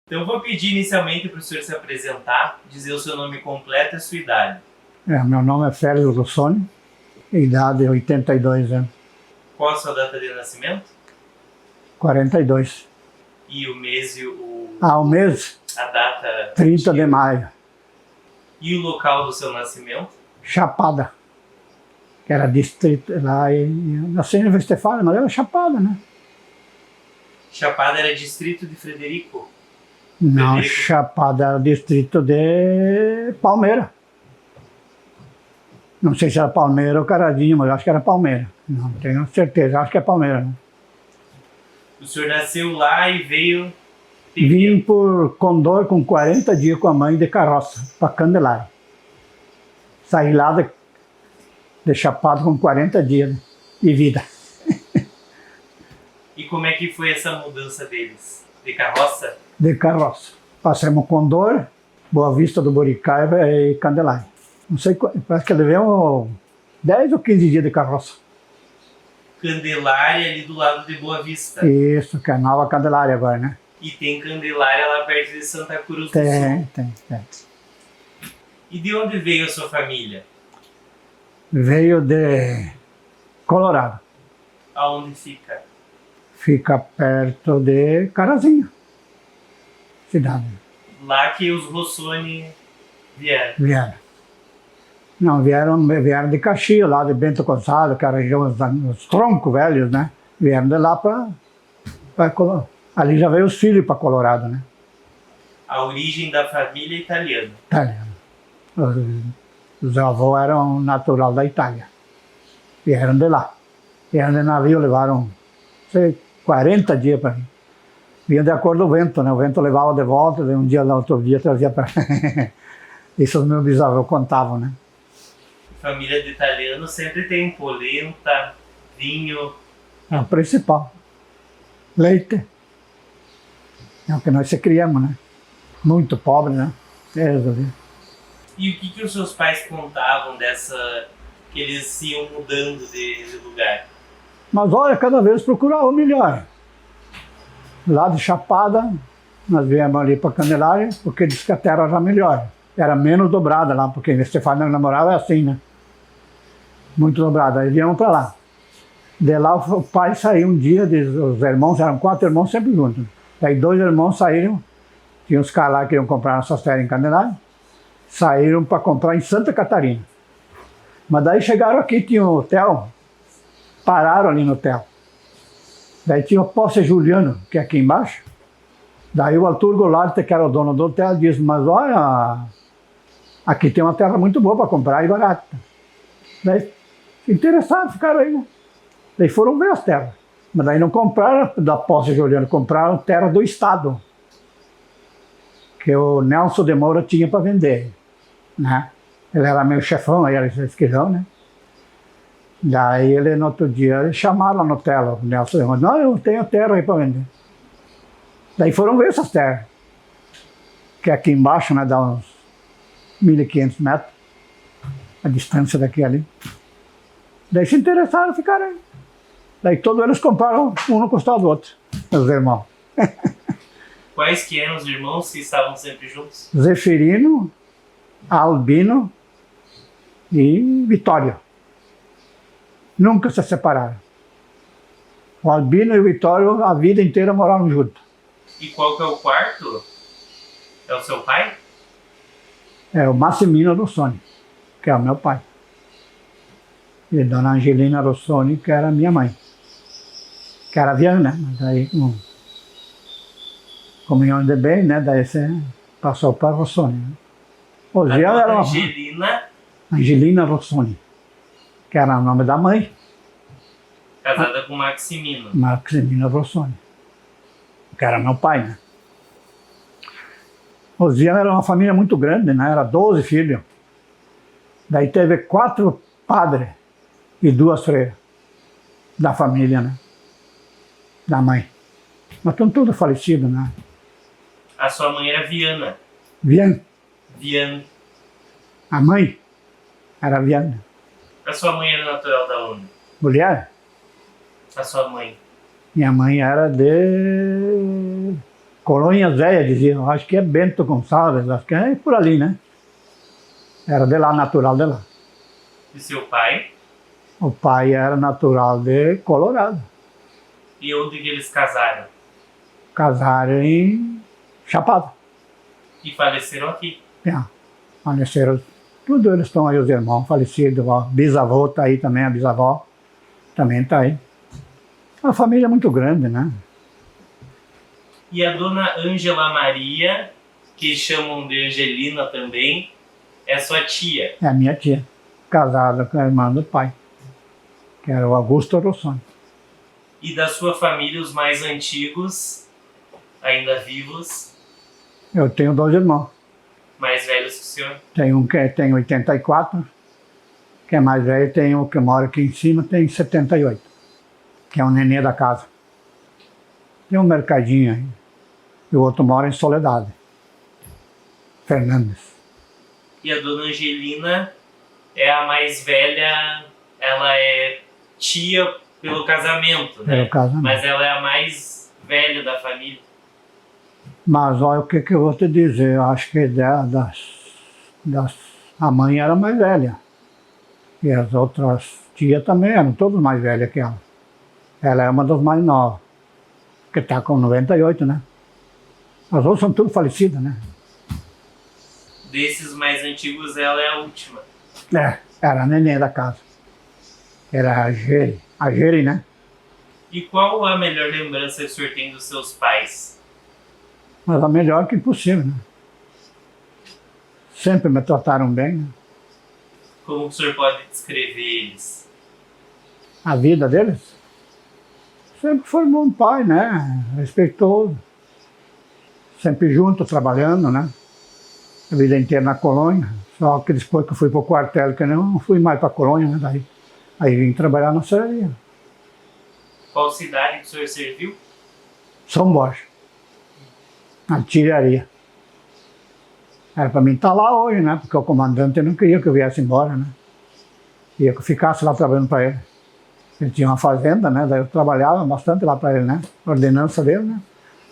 Então eu vou pedir inicialmente para o senhor se apresentar, dizer o seu nome completo e a sua idade. Meu nome é Félix Rossoni, idade 82 anos. Qual a sua data de nascimento? 42. E o mês e o... O mês? A data... 30 de maio. E o local do seu nascimento? Chapada, que era distrito lá em... Nasci em Westfália, mas era Chapada, né? Chapada era distrito de Frederico? Não, Frederico. Chapada era distrito de Palmeira. Não sei se era Palmeira ou Caradinho, mas acho que era Palmeira. Não tenho certeza, acho que é Palmeira, né? O senhor nasceu lá e veio... Vim por Condor com 40 dias com a mãe de carroça, para Candelária. Saí lá de Chapada com 40 dias de vida. E como é que foi essa mudança deles? De carroça? De carroça. Passamos Condor, Boa Vista do Boricaiba e Candelária. Não sei, parece que levamos 10 ou 15 dias de carroça. Candelária ali do lado de Boa Vista. Isso, que é a nova Candelária agora, né? E tem Candelária lá perto de Santa Cruz do Sul. Tem. E de onde veio a sua família? Veio de Colorado. Aonde fica? Fica perto de Carazinho, cidade. Lá que os Rossoni vieram. Vieram. Não, vieram de Caxias, lá de Bento Gonçalves, que eram os troncos velhos, né? Vieram de lá para Colorado. Ali já veio os filhos para Colorado, né? A origem da família é italiana. Italiano. Os avós eram natural da Itália. Vieram de lá. Vieram de navio, levaram, sei, 40 dias para mim. Vinha de acordo com o vento, né? O vento levava de volta, um dia, outro dia trazia para... Isso os meus bisavós contavam, né? Família de italiano sempre tem polenta, vinho. É o principal. Leite. É o que nós se criamos, né? Muito pobre, né? E o que os seus pais contavam dessa... que eles iam mudando de lugar? Mas olha, cada vez procurava o melhor. Lá de Chapada, nós viemos ali para Candelária, porque diz que a terra era melhor. Era menos dobrada lá, porque em Westfália namorava é assim, né? Muito dobrada. Aí viemos para lá. De lá o pai saiu um dia, os irmãos, eram 4 irmãos sempre juntos. Daí 2 irmãos saíram, tinha uns caras lá que iam comprar nossas terras em Candelária, saíram para comprar em Santa Catarina. Mas daí chegaram aqui, tinha um hotel, pararam ali no hotel. Daí tinha o Posse Juliano, que é aqui embaixo. Daí o Arthur Goulart, que era o dono do hotel, disse, mas olha, aqui tem uma terra muito boa para comprar e barata. Daí, interessados, ficaram aí, né? Daí foram ver as terras. Mas daí não compraram da Posse Juliano, compraram terra do Estado. Que o Nelson de Moura tinha para vender, né? Ele era meio chefão, aí era esquilhão, né? Daí ele, no outro dia, chamaram lá no hotel, o Nelson de Moura, não, eu tenho terra aí para vender. Daí foram ver essas terras. Que aqui embaixo, né, dá uns 1.500 metros, a distância daqui ali. Daí se interessaram, ficaram aí. Daí todos eles compraram, um no costado do outro, os irmãos. Quais que eram os irmãos que estavam sempre juntos? Zeferino, Albino e Vitório. Nunca se separaram. O Albino e o Vitório a vida inteira moraram juntos. E qual que é o quarto? É o seu pai? É o Massimino Rossoni, que é o meu pai. E Dona Angelina Rossoni, que era minha mãe. Que era aviana, né? Mas daí, com comunhão de bem, né? Daí você passou para Rossoni. Né? Hoje ela era Angelina Rossoni, que era o nome da mãe. Casada com Maximino. Maximino Rossoni, que era meu pai, né? Os Viana era uma família muito grande, né? Era 12 filhos. Daí teve 4 padres e 2 freiras da família, né? Da mãe. Mas estão todos falecidos, né? A sua mãe era Viana. Viana. Viana. A mãe era Viana. A sua mãe era natural da onde? Mulher? A sua mãe. Minha mãe era de Colônia Zéia, diziam. Acho que é Bento Gonçalves, acho que é por ali, né? Era de lá, natural de lá. E seu pai? O pai era natural de Colorado. E onde que eles casaram? Casaram em Chapada. E faleceram aqui. Faleceram. Tudo eles estão aí, os irmãos falecidos. O bisavô está aí também, a bisavó também está aí. Uma família muito grande, né? E a dona Ângela Maria, que chamam de Angelina também, é sua tia. É a minha tia, casada com a irmã do pai, que era o Augusto Rossoni. E da sua família, os mais antigos, ainda vivos, Eu tenho 2 irmãos. mais velhos que o senhor? Tem um que tem 84, que é mais velho, tem um que mora aqui em cima, tem 78, que é o nenê da casa. Tem um mercadinho aí. E o outro mora em Soledade. Fernandes. E a dona Angelina é a mais velha, ela é tia pelo casamento, né? Pelo casamento. Mas ela é a mais velha da família. Mas olha o que eu vou te dizer, eu acho que a mãe era mais velha. E as outras tias também eram todas mais velhas que ela. Ela é uma das mais novas, que está com 98, né? As outras são tudo falecidas, né? Desses mais antigos, ela é a última. Era a neném da casa. Era a Geri, né? E qual a melhor lembrança que o senhor tem dos seus pais? Mas a melhor que possível, né? Sempre me trataram bem, né? Como o senhor pode descrever eles? A vida deles sempre foi um bom pai, né? Respeitoso. Sempre junto, trabalhando, né? A vida inteira na colônia. Só que depois que eu fui para o quartel, que eu não fui mais para a colônia, né? Aí vim trabalhar na serraria. Qual cidade que o senhor serviu? São Borja. Artilharia. Era para mim estar lá hoje, né? Porque o comandante não queria que eu viesse embora, né? Queria que eu ficasse lá trabalhando para ele. Ele tinha uma fazenda, né? Daí eu trabalhava bastante lá para ele, né? Ordenança dele, né?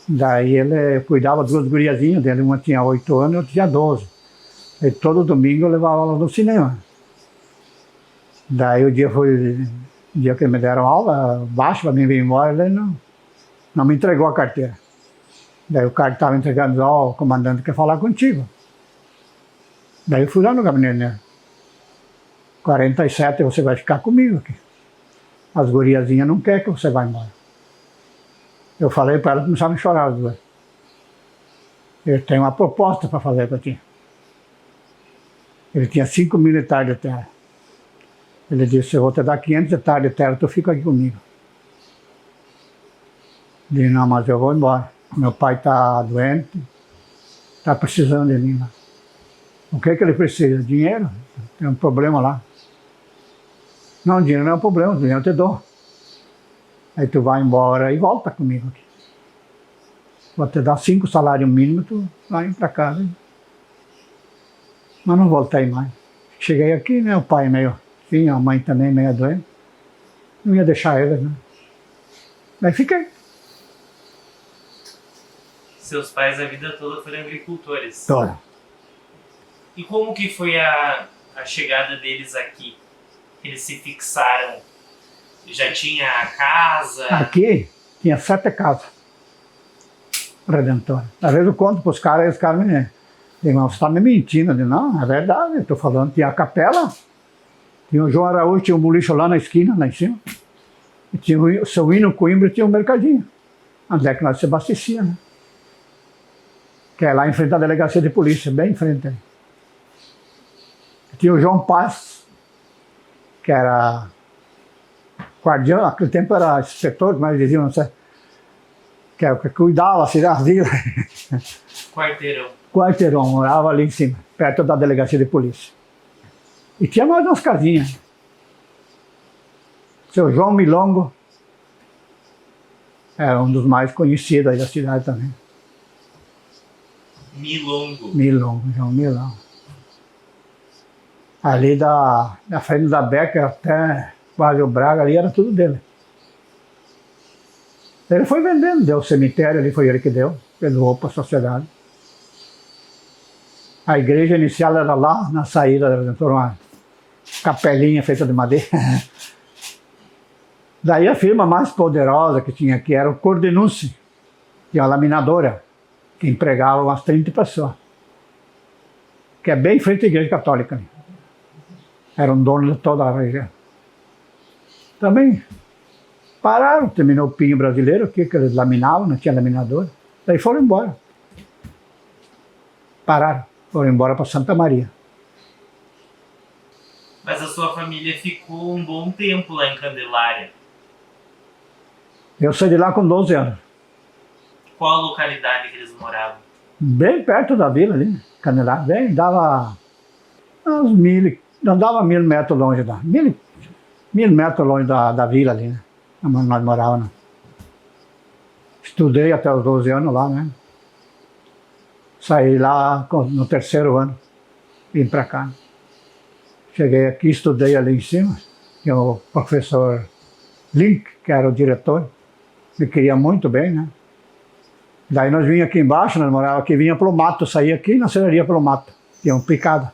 Daí ele cuidava de 2 guriazinhas dele. Uma tinha 8 anos e outra tinha 12. E todo domingo eu levava elas no cinema. Daí o dia que me deram aula, baixo para mim vir embora, ele não me entregou a carteira. Daí o cara que estava entregando, o comandante quer falar contigo. Daí eu fui lá no gabinete dele. 47 você vai ficar comigo aqui. As guriazinhas não querem que você vá embora. Eu falei para ela, começaram a chorar as duas. Eu tenho uma proposta para fazer para ti. Ele tinha 5 mil hectares de terra. Ele disse, eu vou te dar 500 hectares de terra, tu fica aqui comigo. Eu disse, não, mas eu vou embora. Meu pai está doente, está precisando de mim lá. O que ele precisa? Dinheiro? Tem um problema lá. Não, dinheiro não é um problema, dinheiro eu te dou. Aí tu vai embora e volta comigo aqui. Vou te dar 5 salários mínimos, tu vai para casa. Mas não voltei mais. Cheguei aqui, né, o pai meio, sim, a mãe também meio doente. Não ia deixar eles, né. Daí fiquei. Seus pais a vida toda foram agricultores. Toda. E como que foi a chegada deles aqui? Eles se fixaram? Já tinha a casa? Aqui tinha 7 casas. Redentor. Às vezes eu conto para os caras, e os caras me dizem, você está me mentindo. Eu digo, não, é verdade, eu estou falando, tinha a capela, tinha o João Araújo, tinha um bolicho lá na esquina, lá em cima, e tinha o seu Hino Coimbra, tinha um mercadinho, onde é que nós se abastecia, né? Que é lá em frente à delegacia de polícia, bem em frente aí. Tinha o João Paz, que era guardião, naquele tempo era inspetor, mas diziam, não sei, que é o que cuidava assim, da vila. Quarteirão. Quarteirão, morava ali em cima, perto da delegacia de polícia. E tinha mais umas casinhas. Seu João Milongo era um dos mais conhecidos aí da cidade também. Milongo. Milongo, João Milongo. Ali da frente da Beca até quase o Braga, ali era tudo dele. Ele foi vendendo, deu o cemitério, ali foi ele que deu, ele doou para a sociedade. A igreja inicial era lá na saída da Redentor, uma capelinha feita de madeira. Daí a firma mais poderosa que tinha aqui era o Cordenunce, que é uma laminadora, que empregava umas 30 pessoas. Que é bem em frente à igreja católica ali. Era um dono de toda a região. Também pararam, terminou o pinho brasileiro, que eles laminavam, não tinha laminador. Daí foram embora. Pararam, foram embora para Santa Maria. Mas a sua família ficou um bom tempo lá em Candelária. Eu saí de lá com 12 anos. Qual a localidade que eles moravam? Bem perto da vila ali, Candelária. Bem, dava uns não dava 1000 metros longe da... 1000 metros longe da vila ali, né? Onde nós morávamos. Estudei até os 12 anos lá, né? Saí lá no 3º ano, vim para cá. Cheguei aqui, estudei ali em cima. Tinha o professor Link, que era o diretor. Me queria muito bem, né? Daí nós vinha aqui embaixo, nós morávamos aqui, vinha pelo mato, saía aqui e nós saíria pelo mato. Tinha uma picada.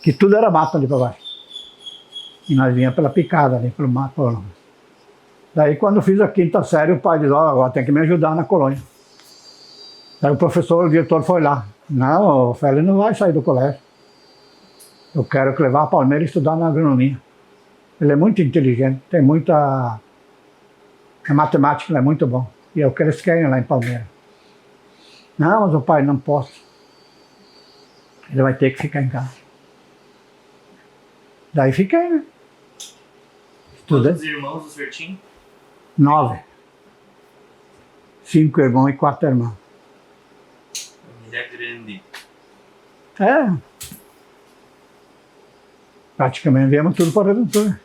Que tudo era mato ali para baixo. E nós vinha pela picada ali, pelo mato. Daí quando eu fiz a 5ª série, o pai disse, ó, agora tem que me ajudar na colônia. Daí o professor, o diretor foi lá. Não, o Félix não vai sair do colégio. Eu quero que levar a Palmeira estudar na agronomia. Ele é muito inteligente, tem muita... A matemática é muito bom. E é o que eles querem lá em Palmeira. Não, mas o pai não posso. Ele vai ter que ficar em casa. Daí fiquei, né? Estudei. Quantos irmãos o senhor tinha? 9. 5 irmãos e 4 irmãs. Família grande. É. Praticamente viemos tudo para a Redentor.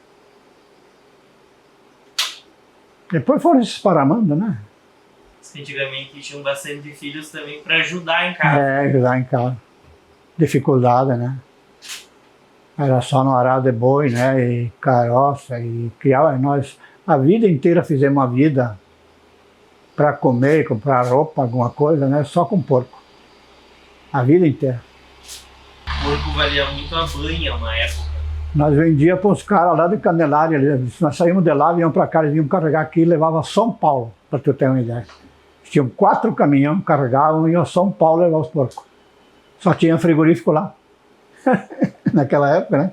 Depois foram esses paramandos, né? Antigamente tinham bastante filhos também para ajudar em casa. É, ajudar em casa. Dificuldade, né? Era só no arado de boi, né? E caroça, e criava. Nós a vida inteira fizemos uma vida para comer, comprar roupa, alguma coisa, né? Só com porco. A vida inteira. O porco valia muito a banha uma época. Nós vendíamos para os caras lá de Candelária. Nós saímos de lá, vinham para cá, eles vinham carregar aqui e levavam a São Paulo, para tu ter uma ideia. Tinham 4 caminhões, carregavam e iam a São Paulo levar os porcos. Só tinha frigorífico lá. Naquela época, né?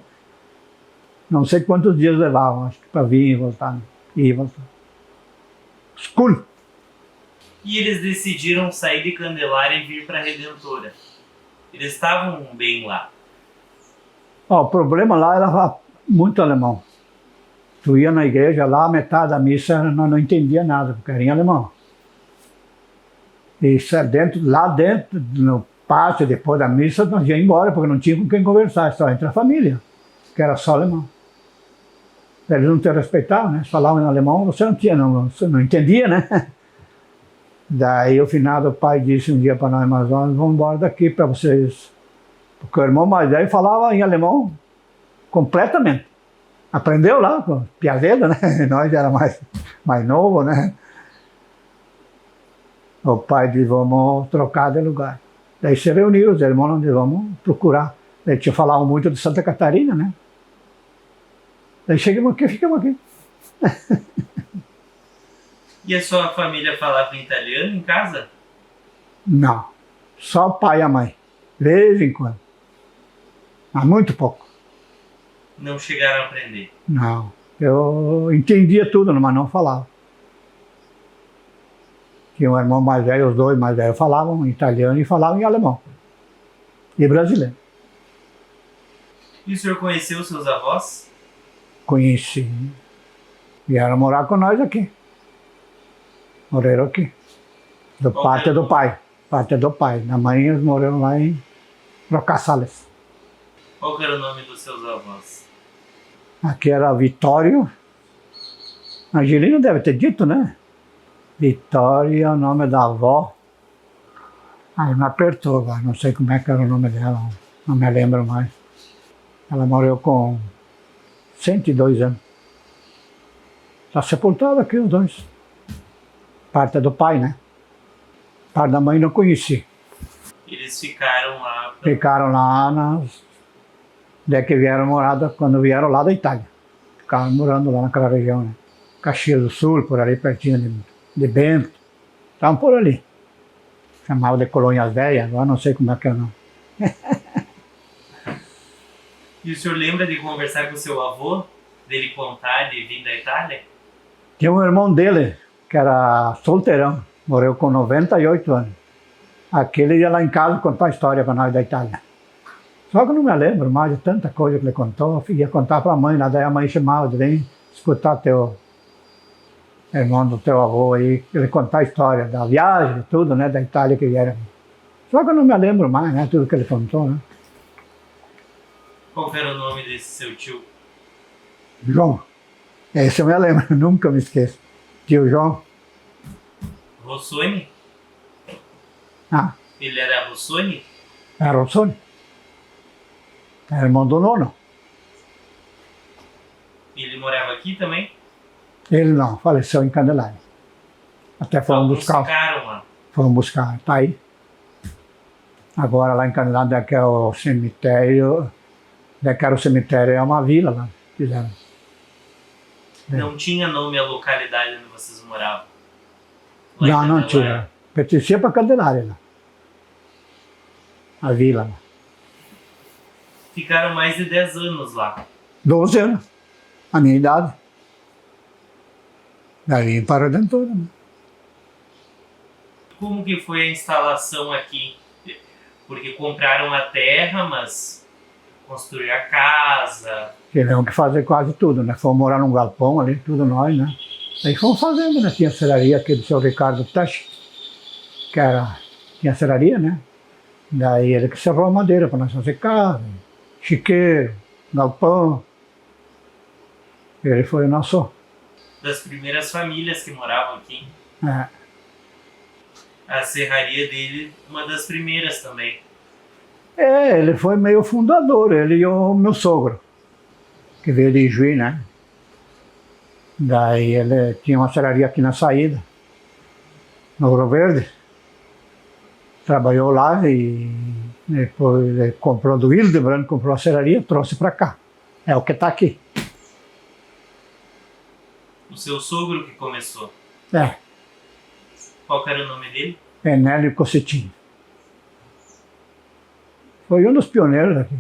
Não sei quantos dias levavam, acho que para vir e voltar. Né? Ir e voltar. Escuro. E eles decidiram sair de Candelária e vir para a Redentora. Eles estavam bem lá. Ó, o problema lá era muito alemão. Tu ia na igreja lá, metade da missa nós não entendia nada, porque era em alemão. E lá dentro, no pátio, depois da missa, nós íamos embora, porque não tinha com quem conversar, só entre a família, que era só alemão. Eles não te respeitavam, né? Eles falavam em alemão, você não entendia, né? Daí o finado pai disse um dia para nós, mas nós vamos embora daqui para vocês. Porque o irmão mais velho falava em alemão completamente. Aprendeu lá, com piazeiro, né? Nós era mais novo, né? O pai disse, vamos trocar de lugar. Daí se reuniram, os irmãos disse, vamos procurar. Daí tinha falado muito de Santa Catarina, né? Daí chegamos aqui, ficamos aqui. E a sua família falava em italiano em casa? Não, só o pai e a mãe, de vez em quando. Mas muito pouco. Não chegaram a aprender? Não, eu entendia tudo, mas não falava. Tinha um irmão mais velho, os dois mais velhos falavam italiano e falavam em alemão. E brasileiro. E o senhor conheceu seus avós? Conheci. Vieram morar com nós aqui. Moraram aqui. Do parte do pai. parte do pai. Da mãe eles moraram lá em Rocassales. Qual que era o nome dos seus avós? Aqui era Vitório. Angelina deve ter dito, né? Vitória, o nome da avó. Aí me apertou agora, não sei como é que era o nome dela, não me lembro mais. Ela morreu com 102 anos. Está sepultada aqui os dois. Parte do pai, né? Parte da mãe não conheci. Eles ficaram lá... Ficaram lá daí que vieram morar, quando vieram lá da Itália. Ficaram morando lá naquela região, né? Caxias do Sul, por ali pertinho de Bento. Estavam por ali. Chamava de Colônias Velhas, agora não sei como é que é o nome. E o senhor lembra de conversar com o seu avô? Dele contar de vir da Itália? Tinha um irmão dele, que era solteirão, morreu com 98 anos. Aquele ia lá em casa contar a história para nós da Itália. Só que eu não me lembro mais de tanta coisa que ele contou. Eu ia contar para a mãe, lá daí a mãe chamava de vem escutar teu irmão do teu avô aí, ele contar a história da viagem, de tudo, né, da Itália que vieram. Só que eu não me lembro mais, né, tudo que ele contou, né. Qual que era o nome desse seu tio? João. Esse eu me lembro, nunca me esqueço. Tio João. Rossoni? Ah, Ele era Rossoni? era o Sônia. Era irmão do nono. Ele morava aqui também? Ele não, faleceu em Candelária. Até foram Alguns buscar. ficaram lá. Foram buscar, tá aí. Agora lá em Candelária, que é o cemitério, que era o cemitério, é uma vila lá, fizeram. Não tinha nome a localidade onde vocês moravam? Lá em Não, não Candelária? tinha. Pertencia para Candelária, lá. A vila lá. Ficaram mais de 10 anos lá. 12 anos, a minha idade. Daí para Redentora, né? Como que foi a instalação aqui? Porque compraram a terra, mas construíram a casa. Tivemos que fazer quase tudo, né? Fomos morar num galpão ali, tudo nós, né? Aí fomos fazendo, né? Tinha a serraria aqui do seu Ricardo Tesch, que era, tinha serraria, né? Daí ele que serrou a madeira para nós fazer casa, chiqueiro, galpão. Ele foi o nosso. Das primeiras famílias que moravam aqui. É, A serraria dele, uma das primeiras também. ele foi meio fundador, ele e o meu sogro, que veio de Juiz, né? Daí ele tinha uma serraria aqui na saída, no Ouro Verde. Trabalhou lá e depois ele comprou do Hildebrand, comprou a serraria, trouxe para cá. É o que está aqui. O seu sogro que começou. É, Qual que era o nome dele? Enélio Cossetinho. Foi um dos pioneiros aqui.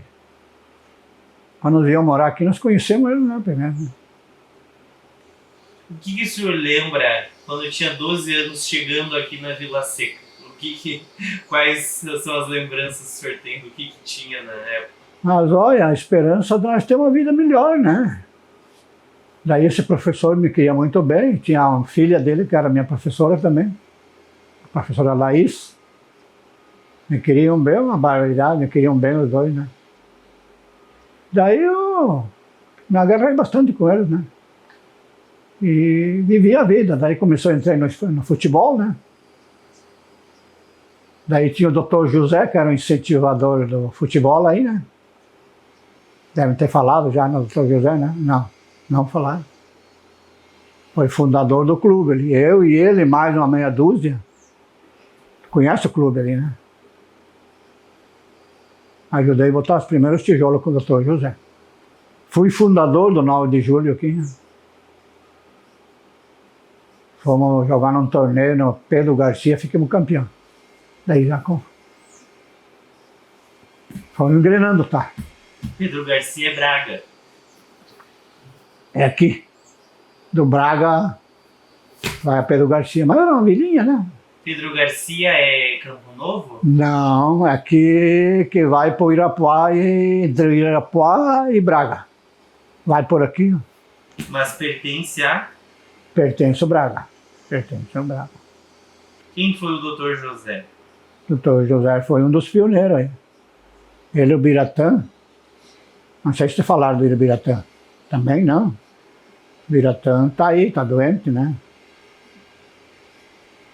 Quando nós viemos morar aqui, nós conhecemos ele, né, primeiro. O que o senhor lembra quando tinha 12 anos chegando aqui na Vila Seca? Quais são as lembranças que o senhor tem do que tinha na época? Mas olha, a esperança de nós ter uma vida melhor, né? Daí esse professor me queria muito bem, tinha uma filha dele que era minha professora também, a professora Laís. Me queriam bem, uma barbaridade, me queriam bem os dois, né? Daí eu me agarrei bastante com eles, né? E vivi a vida, daí começou a entrar no futebol, né? Daí tinha o doutor José, que era o incentivador do futebol aí, né? Devem ter falado já no doutor José, né? Não falaram. Foi fundador do clube ali. Eu e ele, mais uma meia dúzia. Conhece o clube ali, né? Ajudei a botar os primeiros tijolos com o doutor José. Fui fundador do 9 de julho aqui, né? Fomos jogar num torneio no Pedro Garcia, ficamos campeão. Daí já fomos engrenando, tá? Pedro Garcia Braga. É aqui. Do Braga vai a Pedro Garcia. Mas era uma vilinha, né? Pedro Garcia é Campo Novo? Não, é aqui que vai para o Irapuá, entre Irapuá e Braga. Vai por aqui. Mas pertence a... Pertence ao Braga. Pertence ao Braga. Quem foi o Dr. José? O doutor José foi um dos pioneiros aí. Ele e o Biratã, não sei se vocês falaram do Biratã. Também não. O Biratã tá aí, tá doente, né?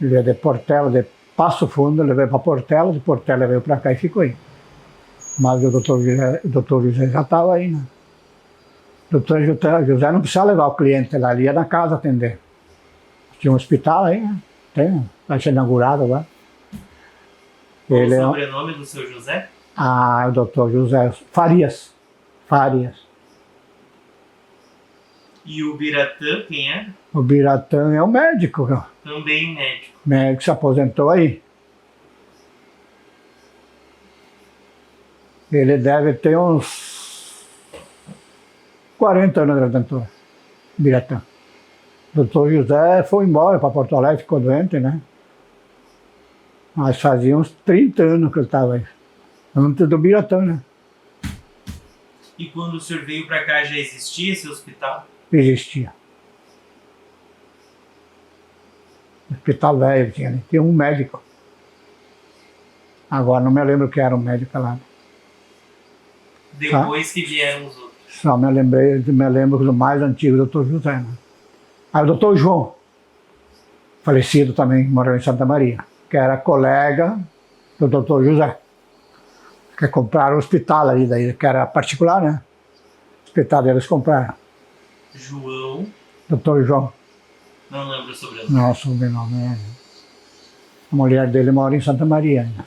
Ele é de Portela, de Passo Fundo, ele veio para Portela, de Portela veio para cá e ficou aí. Mas o doutor José já estava aí, né? O doutor José não precisava levar o cliente lá, ele ia na casa atender. Tinha um hospital aí, né? Tem, vai ser inaugurado agora. Qual o sobrenome do seu José? Ah, o doutor José Farias. Farias. E o Biratã, quem é? O Biratã é o médico. Também médico. O médico se aposentou aí. Ele deve ter uns 40 anos de aventura, Biratã. O doutor José foi embora para Porto Alegre, ficou doente, né? Mas fazia uns 30 anos que ele estava aí. Antes do Biratã, né? E quando o senhor veio para cá já existia esse hospital? Existia. Hospital velho tinha, né? Tinha um médico. Agora não me lembro que era um médico lá. Depois que vieram os outros. Só me lembro do mais antigo, o doutor José. Né? Aí o doutor João, falecido também, morou em Santa Maria, que era colega do doutor José, que compraram o hospital ali, daí, que era particular, né? O hospital deles compraram. João. Doutor João. Não lembro o sobrenome. Não, o sobrenome é. A mulher dele mora em Santa Maria ainda.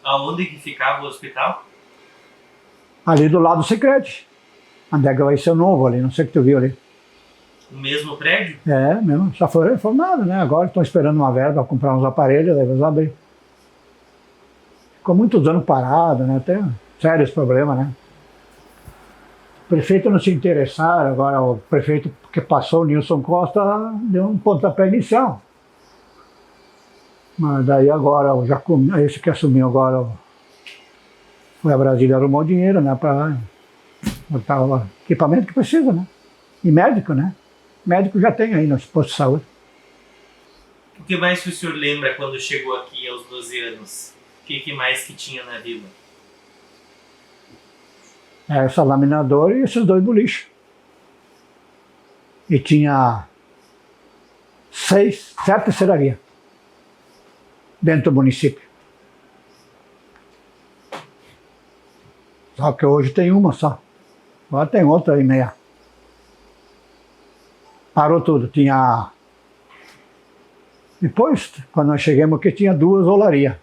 Aonde que ficava o hospital? Ali do lado do Sicredi. Onde é que vai ser o novo ali, não sei o que tu viu ali. O mesmo prédio? É, mesmo, só foi reformado, né? Agora estão esperando uma verba para comprar uns aparelhos, daí eles abrir. Ficou muitos anos parado, né? Tem sérios problemas, né? O prefeito não se interessaram, agora o prefeito que passou, o Nilson Costa, deu um pontapé inicial. Mas daí agora, esse que assumiu agora, foi a Brasília, arrumou dinheiro, né? Para botar o equipamento que precisa, né? E médico, né? Médico já tem aí no posto de saúde. O que mais que o senhor lembra quando chegou aqui aos 12 anos? O que mais que tinha na vila? Essa laminadora e esses dois boliches. E tinha 7 serrarias dentro do município. Só que hoje tem uma só. Agora tem outra aí meia. Parou tudo. Tinha... Depois, quando nós chegamos aqui, tinha 2 olarias.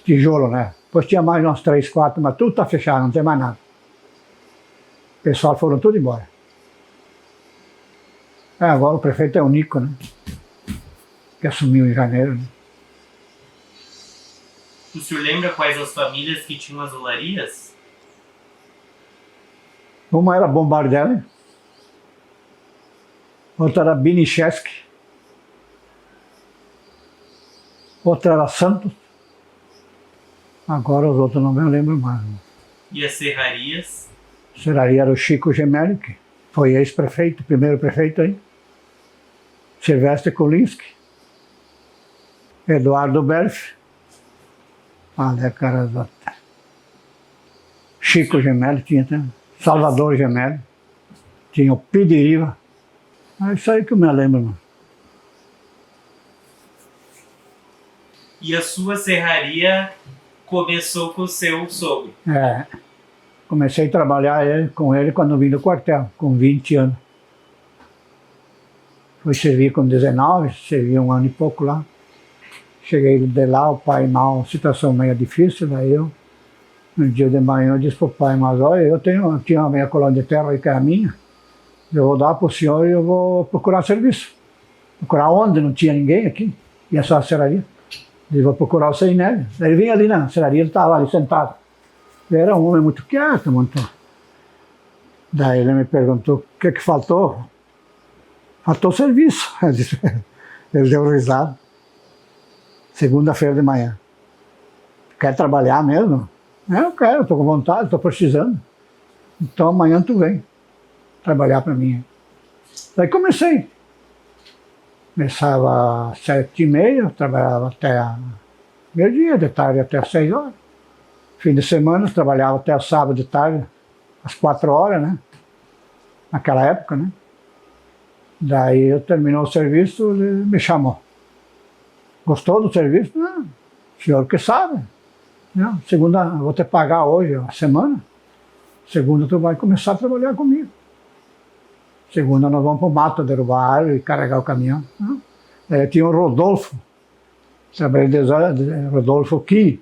Tijolo, né? Depois tinha mais umas 3, 4, mas tudo está fechado, não tem mais nada. O pessoal foram tudo embora. Agora o prefeito é o Nico, né? Que assumiu em janeiro, né? O senhor lembra quais as famílias que tinham as olarias? Uma era Bombardelli, outra era Binicheski, outra era Santos. Agora os outros não me lembro mais. E as serrarias? Serraria era o Chico Gemelli, que foi ex-prefeito, primeiro prefeito aí. Silvestre Kulinski, Eduardo Berf, Chico Gemelli tinha também, Salvador Gemelli, tinha o Pidiriva. É isso aí que eu me lembro, mano. E a sua serraria começou com o seu sogro? É, comecei a trabalhar com ele quando vim do quartel, com 20 anos. Fui servir com 19, servi um ano e pouco lá. Cheguei de lá, o pai mal, situação meio difícil, daí eu, no dia de manhã, eu disse pro pai, mas olha, eu tinha uma meia colônia de terra aí que é a minha, eu vou dar pro senhor e eu vou procurar serviço. Procurar onde? Não tinha ninguém aqui, ia só a serraria. Eu vou procurar o Sem Neve. Daí ele vinha ali na serraria, ele estava ali sentado. Ele era um homem muito quieto, muito... Daí ele me perguntou o que faltou. Faltou serviço. Ele deu risada. Segunda-feira de manhã. Quer trabalhar mesmo? Eu quero, estou com vontade, estou precisando. Então amanhã tu vem trabalhar para mim. Daí comecei. Começava às 7h30, trabalhava até meio-dia, de tarde até às 6 horas. Fim de semana, trabalhava até sábado de tarde, às 4 horas, né? Naquela época, né? Daí eu terminou o serviço, ele me chamou. Gostou do serviço? Não, o senhor que sabe. Não, segunda, eu vou te pagar hoje, a semana. Segunda tu vai começar a trabalhar comigo. Segunda nós vamos para o mato derrubar árvore e carregar o caminhão. Daí tinha o Rodolfo, trabalhei Rodolfo Kim,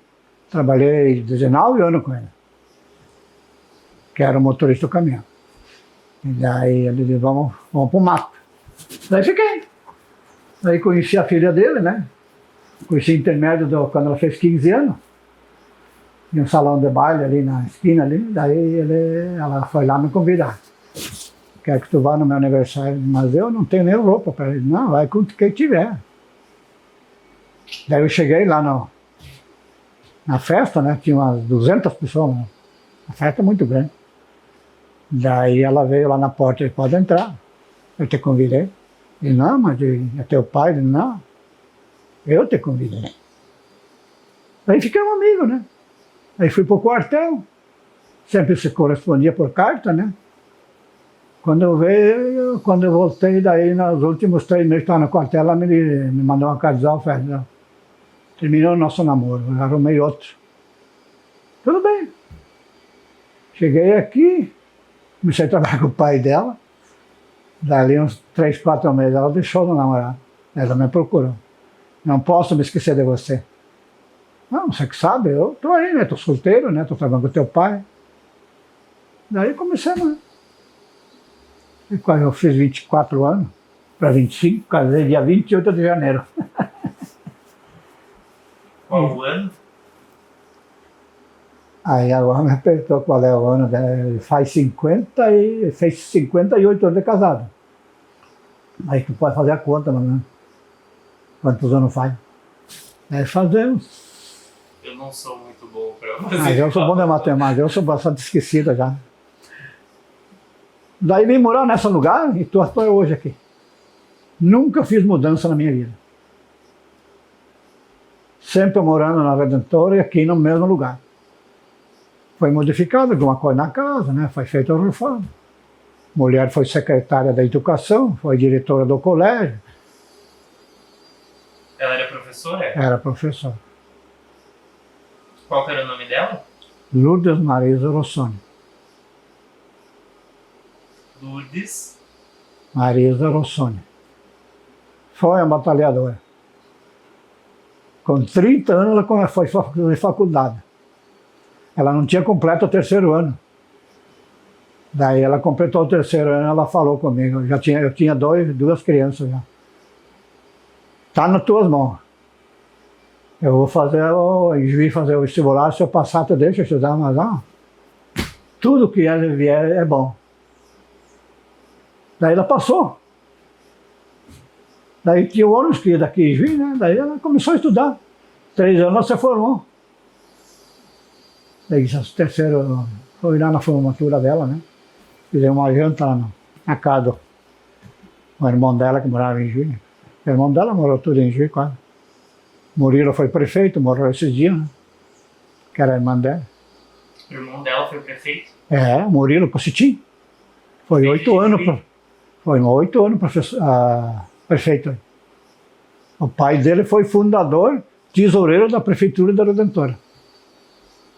trabalhei 19 anos com ele, que era o motorista do caminhão. E daí ele disse, vamos para o mato. Daí fiquei. Daí conheci a filha dele, né? Conheci o intermédio quando ela fez 15 anos. Tinha um salão de baile ali na esquina ali, daí ela foi lá me convidar. Quero que tu vá no meu aniversário, mas eu não tenho nem roupa para ele. Não, vai com quem tiver. Daí eu cheguei lá na festa, né? Tinha umas 200 pessoas, né? A festa é muito grande. Daí ela veio lá na porta e pode entrar. Eu te convidei. Ele, não, mas é teu pai? Ele, não, eu te convidei. Daí ficamos amigos, né? Aí fui para o quartel, sempre se correspondia por carta, né? Quando eu voltei, daí nos últimos 3 meses que estava no quartel, ela me mandou uma carta de oferta. Terminou o nosso namoro, eu arrumei outro. Tudo bem. Cheguei aqui, comecei a trabalhar com o pai dela. Dali uns 3, 4 meses, ela deixou de namorar. Ela me procurou. Não posso me esquecer de você. Não, você que sabe, eu estou aí, né? Estou solteiro, né? Estou trabalhando com teu pai. Daí comecei, né? E quando eu fiz 24 anos, para 25, casei dia 28 de janeiro. Qual o ano? Aí agora me apertou qual é o ano, né? Fez 58 anos de casado. Aí tu pode fazer a conta, né? Quantos anos faz? Aí fazemos. Eu não sou muito bom para fazer. Mas eu sou bom de matemática, eu sou bastante esquecido já. Daí vim morar nesse lugar e estou até hoje aqui. Nunca fiz mudança na minha vida. Sempre morando na Redentora e aqui no mesmo lugar. Foi modificado alguma coisa na casa, né? Foi feita a reforma. Mulher foi secretária da educação, foi diretora do colégio. Ela era professora? Era professora. Qual que era o nome dela? Lourdes Marisa Rossoni. Lourdes Marisa Rossoni. Foi uma batalhadora. Com 30 anos ela foi fazer faculdade. Ela não tinha completo o 3º ano. Daí ela completou o 3º ano, ela falou comigo. Eu tinha 2 crianças já. Tá nas tuas mãos. Eu vou fazer o vestibular, se eu passar, tu deixa eu estudar, mas não. Tudo que vier é bom. Daí ela passou. Daí tinha o ônibus que ia daqui em Juiz, né? Daí ela começou a estudar. 3 anos ela se formou. Daí o 3º foi lá na formatura dela, né? Fizemos uma janta lá na casa do irmão dela que morava em Juiz. O irmão dela morou tudo em Juiz, quase. Murilo foi prefeito, morreu esses dias, né? Que era a irmã dela. O irmão dela foi prefeito? Murilo Cocitim. Foi 8 anos, foi 8 anos prefeito. O pai dele foi fundador, tesoureiro da prefeitura da Redentora.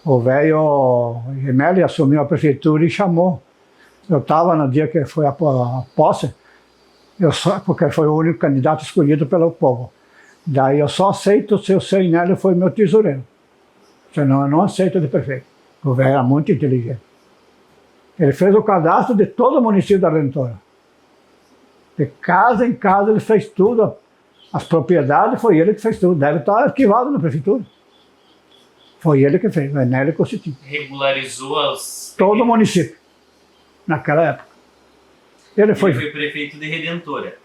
O velho Gemelli assumiu a prefeitura e chamou. Eu estava no dia que foi a posse, porque foi o único candidato escolhido pelo povo. Daí eu só aceito se o seu Inélio foi meu tesoureiro. Senão eu não aceito de prefeito. O velho era muito inteligente. Ele fez o cadastro de todo o município da Redentora. De casa em casa ele fez tudo. As propriedades foi ele que fez tudo. Deve estar arquivado na prefeitura. Foi ele que fez, o Enélio Cocitim. Regularizou todo o município, naquela época. Ele foi prefeito de Redentora.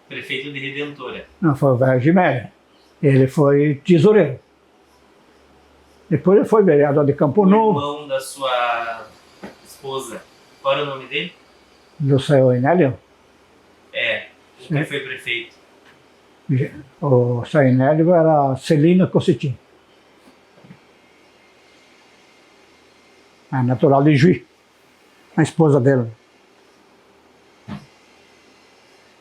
Prefeito de Redentora. Não, foi o velho Gimélia. Ele foi tesoureiro. Depois ele foi vereador de Campo Novo. O irmão da sua esposa, qual era o nome dele? Do seu Enélio? Ele foi prefeito. O Sainélio era Celina Cossetin. É natural de Juí, a esposa dele.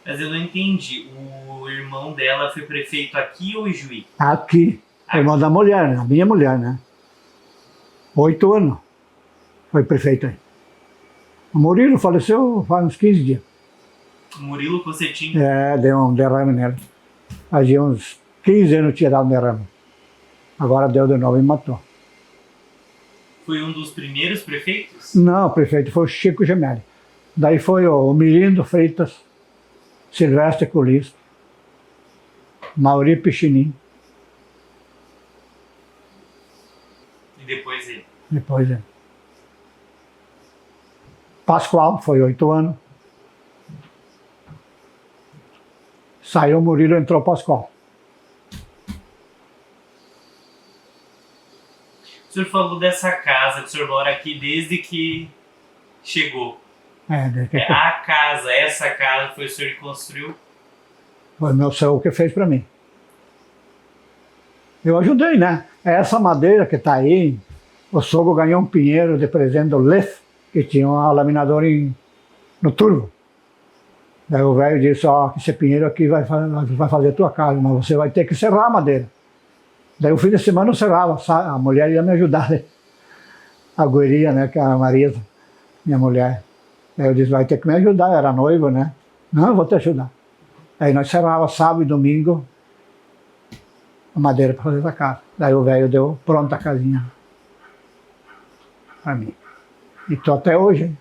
Mas eu não entendi. O irmão dela foi prefeito aqui ou em Juí? Aqui, irmão da mulher, né? A minha mulher, né? 8 anos foi prefeito aí. O Murilo faleceu faz uns 15 dias. Murilo Cossetin. É, deu um derrame nele. Fazia uns 15 anos que tinha dado um derrame. Agora deu de novo e matou. Foi um dos primeiros prefeitos? Não, o prefeito foi o Chico Gemelli. Daí foi o Mirindo Freitas, Silvestre Colisco, Mauri Pichinin. E depois ele. Depois ele. Pascoal foi 8 anos. Saiu o Murilo, entrou o Pascoal. O senhor falou dessa casa, que o senhor mora aqui desde que chegou. A casa, essa casa, foi o senhor que construiu? Foi meu sogro que fez para mim. Eu ajudei, né? Essa madeira que está aí, o sogro ganhou um pinheiro de presente do Lef, que tinha uma laminadora no turbo. Daí o velho disse, ó, esse pinheiro aqui vai fazer a tua casa, mas você vai ter que serrar a madeira. Daí o fim de semana eu serrava, a mulher ia me ajudar, né? A guria, né, que é a Marisa, minha mulher. Daí eu disse, vai ter que me ajudar, eu era noivo, né? Não, eu vou te ajudar. Aí nós serrava sábado e domingo a madeira para fazer a casa. Daí o velho deu pronta a casinha para mim. E tô até hoje, hein?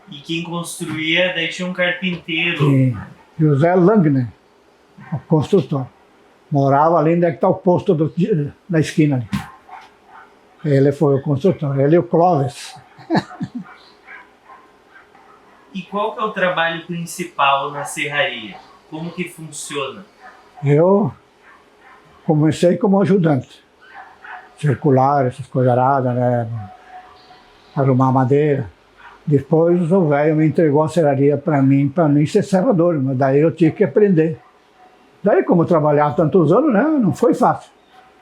E quem construía, daí tinha um carpinteiro. E José Langner, o construtor. Morava ali onde é que está o posto da esquina ali. Ele foi o construtor, ele e o Clóvis. E qual que é o trabalho principal na serraria? Como que funciona? Eu comecei como ajudante. Circular, essas coisas aradas, né? Arrumar madeira. Depois o velho me entregou a serraria para mim ser serrador, mas daí eu tinha que aprender. Daí, como eu trabalhava tantos anos, né, não foi fácil.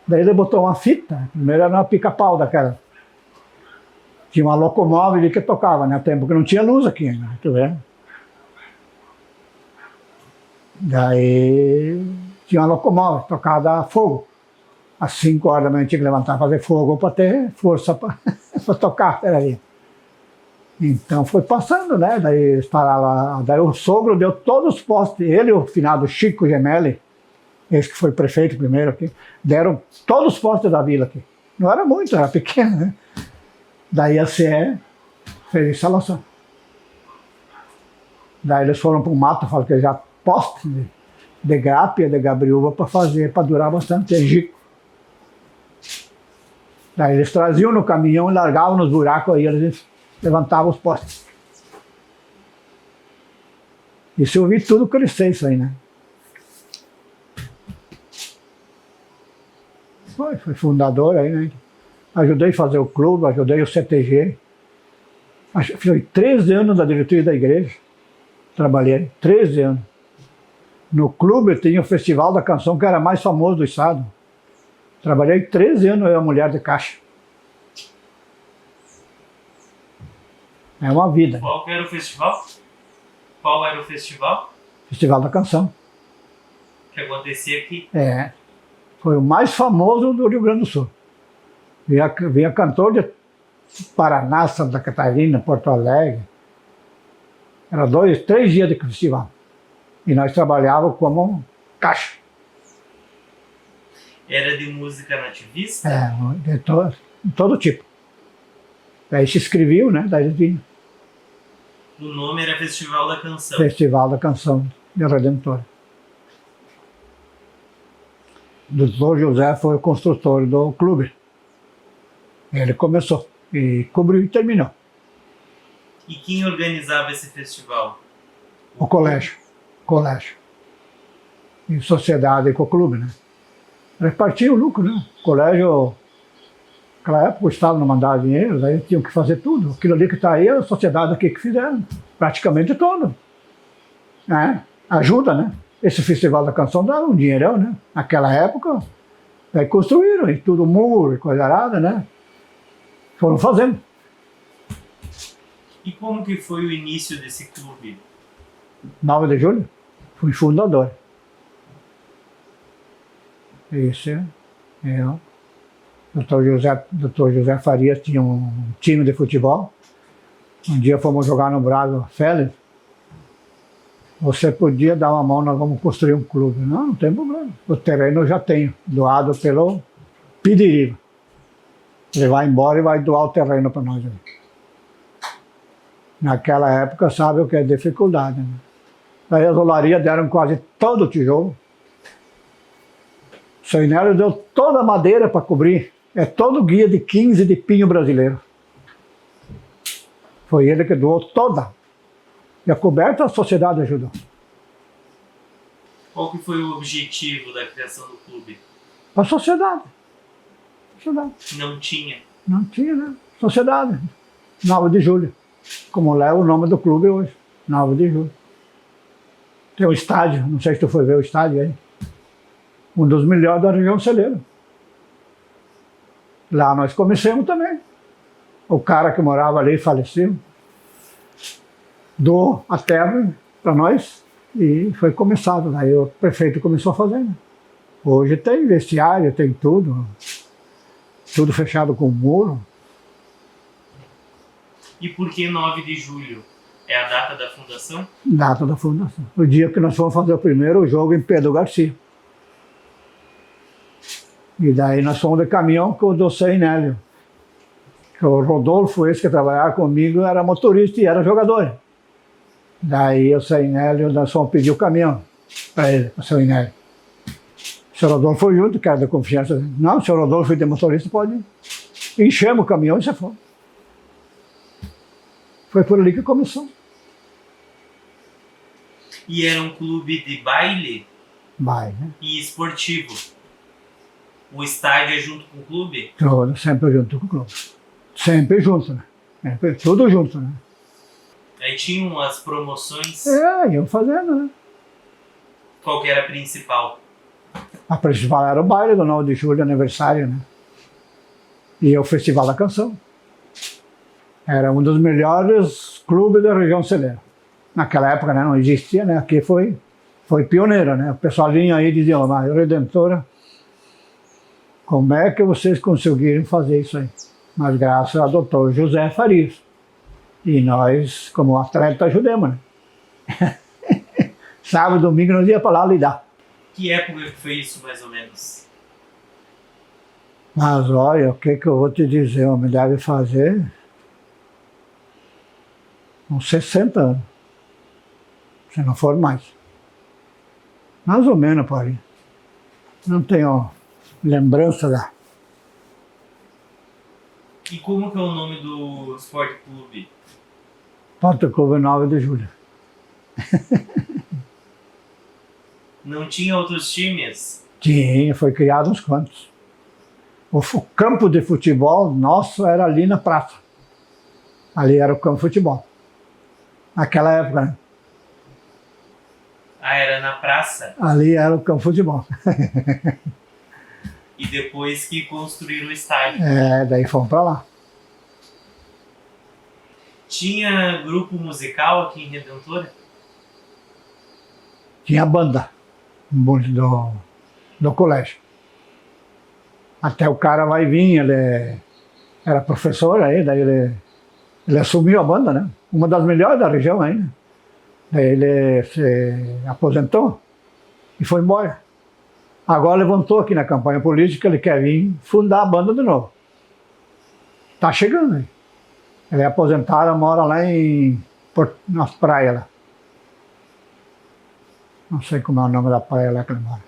Daí ele botou uma fita, primeiro era uma pica-pau daquela. Tinha uma locomóvel ali que tocava, né, tempo que não tinha luz aqui ainda, tá vendo? Daí tinha uma locomóvel, tocada a fogo. Às 5 horas da manhã tinha que levantar, fazer fogo para ter força para tocar a serraria. Então foi passando, né? Daí o sogro deu todos os postes, ele e o finado Chico Gemelli, esse que foi prefeito primeiro aqui, deram todos os postes da vila aqui. Não era muito, era pequeno, né? Daí a CE fez instalação. Daí eles foram para o mato, falaram que já poste de grápia, de gabriúva para fazer, para durar bastante, é Gico. Daí eles traziam no caminhão e largavam nos buracos, aí eles levantavam os postes. Isso eu vi tudo crescer isso aí, né? Foi fundador aí, né? Ajudei a fazer o clube, ajudei o CTG. Fiz 13 anos da diretoria da igreja. Trabalhei 13 anos. No clube tinha o Festival da Canção, que era mais famoso do estado. Trabalhei 13 anos, eu e a mulher de caixa. É uma vida. Qual que era o festival? Qual era o festival? Festival da Canção. Que acontecia aqui? É. Foi o mais famoso do Rio Grande do Sul. Vinha cantor de Paraná, Santa Catarina, Porto Alegre. Era 2, 3 dias de festival. E nós trabalhávamos como caixa. Era de música nativista? É, de todo tipo. Daí se inscreviam, né? Daí eles vinham. O nome era Festival da Canção. Festival da Canção de Redentora. O doutor José foi o construtor do clube. Ele começou e cobriu e terminou. E quem organizava esse festival? O colégio. Em sociedade com o clube, né? Repartia o lucro, né? O colégio, naquela época o Estado não mandava dinheiro, daí tinham que fazer tudo. Aquilo ali que está aí, a sociedade aqui que fizeram, praticamente todo. Ajuda, né? Esse Festival da Canção dá um dinheirão, né? Naquela época, daí construíram e tudo muro e coisa arada, né? Foram fazendo. E como que foi o início desse clube? 9 de julho, fui fundador. Isso é. O Dr. José Farias tinha um time de futebol. Um dia fomos jogar no Braga Félix. Você podia dar uma mão, nós vamos construir um clube. Não, não tem problema. O terreno eu já tenho, doado pelo Pidiriba. Ele vai embora e vai doar o terreno para nós. Naquela época, sabe o que é dificuldade, né? Daí as olarias deram quase todo o tijolo. O seu Inélio deu toda a madeira para cobrir. É todo guia de 15 de pinho brasileiro. Foi ele que doou toda. E a coberta a sociedade ajudou. Qual que foi o objetivo da criação do clube? A sociedade. Não tinha. Não tinha, né? Sociedade. 9 de julho. Como leva o nome do clube hoje. 9 de julho. Tem o estádio, não sei se tu foi ver o estádio aí. Um dos melhores da região celeira. Lá nós começamos também. O cara que morava ali faleceu. Doou a terra para nós e foi começado. Daí o prefeito começou a fazer. Né? Hoje tem vestiário, tem tudo. Tudo fechado com muro. E por que 9 de julho? É a data da fundação? Data da fundação. O dia que nós fomos fazer o primeiro jogo em Pedro Garcia. E daí nós fomos de caminhão com o Dr. Inélio. O Rodolfo, esse que trabalhava comigo, era motorista e era jogador. Daí o seu Inélio, nós fomos pedir o caminhão para ele, o seu Inélio. O seu Rodolfo foi junto, que era da confiança. Não, o seu Rodolfo foi de motorista, pode ir. Enchemos o caminhão e você foi. Foi por ali que começou. E era um clube de baile Vai, né? e esportivo. O estádio é junto com o clube? Tudo, sempre junto com o clube. Sempre junto, né? Tudo junto, né? Aí tinham as promoções. Iam fazendo, né? Qual que era a principal? A principal era o baile do 9 de julho, aniversário, né? E o Festival da Canção. Era um dos melhores clubes da região celeira. Naquela época, né, não existia, né? Aqui foi pioneira, né? O pessoal vinha aí e dizia, mas Redentora, como é que vocês conseguiram fazer isso aí? Mas graças ao Dr. José Farias. E nós, como atleta, ajudamos, né? Sábado, domingo, nós ia para lá lidar. Que época que foi isso, mais ou menos? Mas olha, o que eu vou te dizer, homem, deve fazer uns 60 anos. Se não for mais. Mais ou menos por aí. Não tenho lembrança da... E como que é o nome do Esporte Clube? Porto Clube 9 de julho. Não tinha outros times? Tinha, foi criado uns quantos. O campo de futebol nosso era ali na praça. Ali era o campo de futebol. Naquela época, né? Ah, era na praça? Ali era o campo de futebol. E depois que construíram o estádio. Daí fomos para lá. Tinha grupo musical aqui em Redentora? Tinha banda do colégio. Até o cara vai vir, ele era professor aí, daí ele assumiu a banda, né? Uma das melhores da região ainda. Daí ele se aposentou e foi embora. Agora levantou aqui na campanha política, ele quer vir fundar a banda de novo. Tá chegando aí. Ele é aposentado, mora lá nas praias lá. Não sei como é o nome da praia lá que ele mora.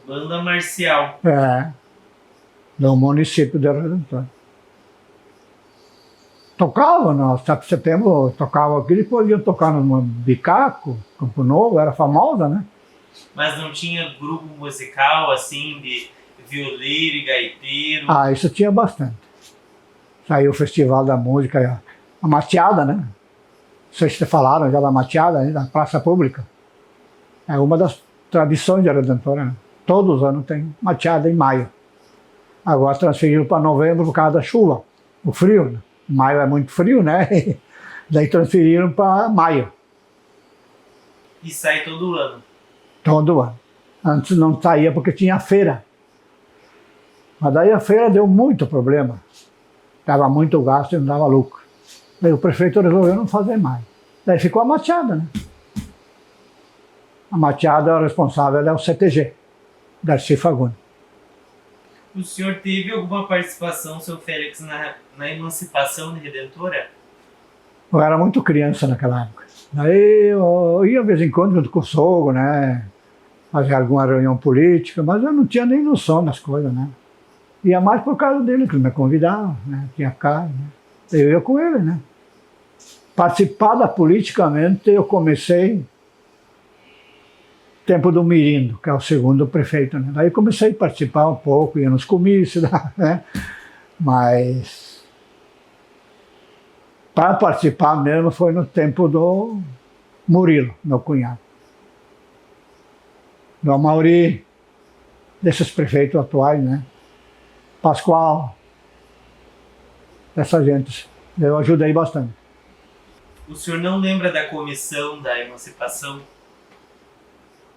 Banda marcial. Do município de Redentor. Tocava no 7 de setembro, tocava aqui, depois ia tocar no Bicaco, Campo Novo, era famosa, né? Mas não tinha grupo musical assim de violeiro e gaiteiro? Isso tinha bastante. Saiu o Festival da Música, a mateada, né? Vocês te falaram já da mateada, da praça pública. É uma das tradições da Redentora, né? Todos os anos tem mateada em maio. Agora transferiram para novembro por causa da chuva, o frio. Né? Maio é muito frio, né? Daí transferiram para maio. E sai todo ano. Todo ano. Antes não saía porque tinha feira. Mas daí a feira deu muito problema. Dava muito gasto e não dava lucro. Daí o prefeito resolveu não fazer mais. Daí ficou a mateada, né? A mateada responsável é o CTG, Darcy Fagundes. O senhor teve alguma participação, seu Félix, na emancipação de Redentora? Eu era muito criança naquela época. Daí eu ia de vez em quando junto com o sogro, né? Fazer alguma reunião política, mas eu não tinha nem noção das coisas, né? Ia mais por causa dele, que ele me convidava, né? Tinha carne, né? Eu ia com ele, né? Participar politicamente eu comecei tempo do Mirindo, que é o segundo prefeito, né? Daí comecei a participar um pouco, ia nos comícios, né? Mas para participar mesmo foi no tempo do Murilo, meu cunhado. Do Amauri, desses prefeitos atuais, né? Pascoal, essa gente. Eu ajudei bastante. O senhor não lembra da comissão da emancipação?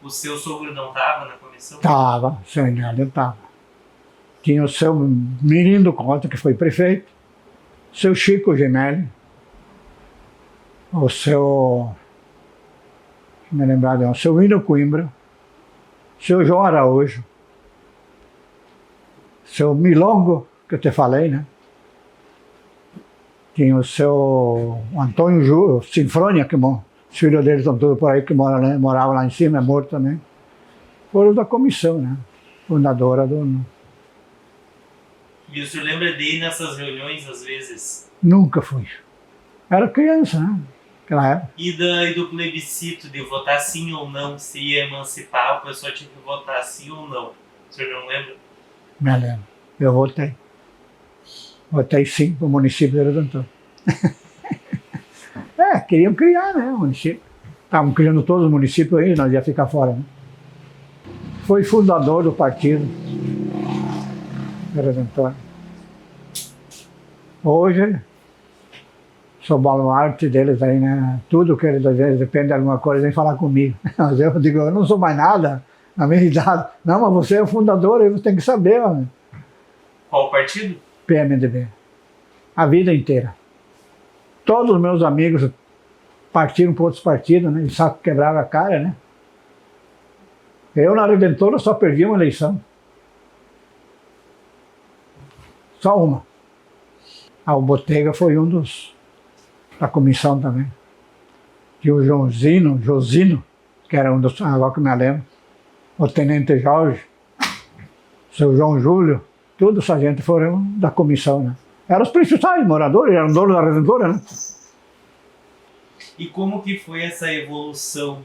O seu sogro não estava na comissão? Estava, o seu Enélio estava. Tinha o seu Mirindo Conta, que foi prefeito, o seu Chico Gemelli, o seu, me lembrar, o seu Hino Coimbra, o seu João Araújo, o seu Milongo, que eu te falei, né? Tinha o seu Antônio Júlio, Sinfrônia, que os filhos deles estão todos por aí, que moravam lá em cima, é morto também. Foram da comissão, né? Fundadora do... E o senhor lembra de ir nessas reuniões, às vezes? Nunca fui. Era criança, né? Naquela época. E do plebiscito, de votar sim ou não, se ia emancipar, o pessoal tinha que votar sim ou não. O senhor não lembra? Me lembro. Eu votei. Votei sim para o município de Redentor. Queriam criar, né, o município. Estavam criando todos os municípios aí, nós ia ficar fora, né? Foi fundador do partido de Redentor. Hoje, sou baluarte deles aí, né? Tudo que eles, às vezes, depende de alguma coisa, vem falar comigo. Mas eu digo, eu não sou mais nada, na minha idade. Não, mas você é o fundador, aí você tem que saber, né? Qual partido? PMDB. A vida inteira. Todos os meus amigos partiram para outros partidos, né? E só quebraram a cara, né? Eu, na Redentora, só perdi uma eleição. Só uma. O Botega foi um da comissão também. Tinha o Josino, que era um dos, agora que me lembro. O Tenente Jorge, o seu João Júlio, toda essa gente foram da comissão, né? Eram os principais moradores, eram donos da Redentora, né? E como que foi essa evolução?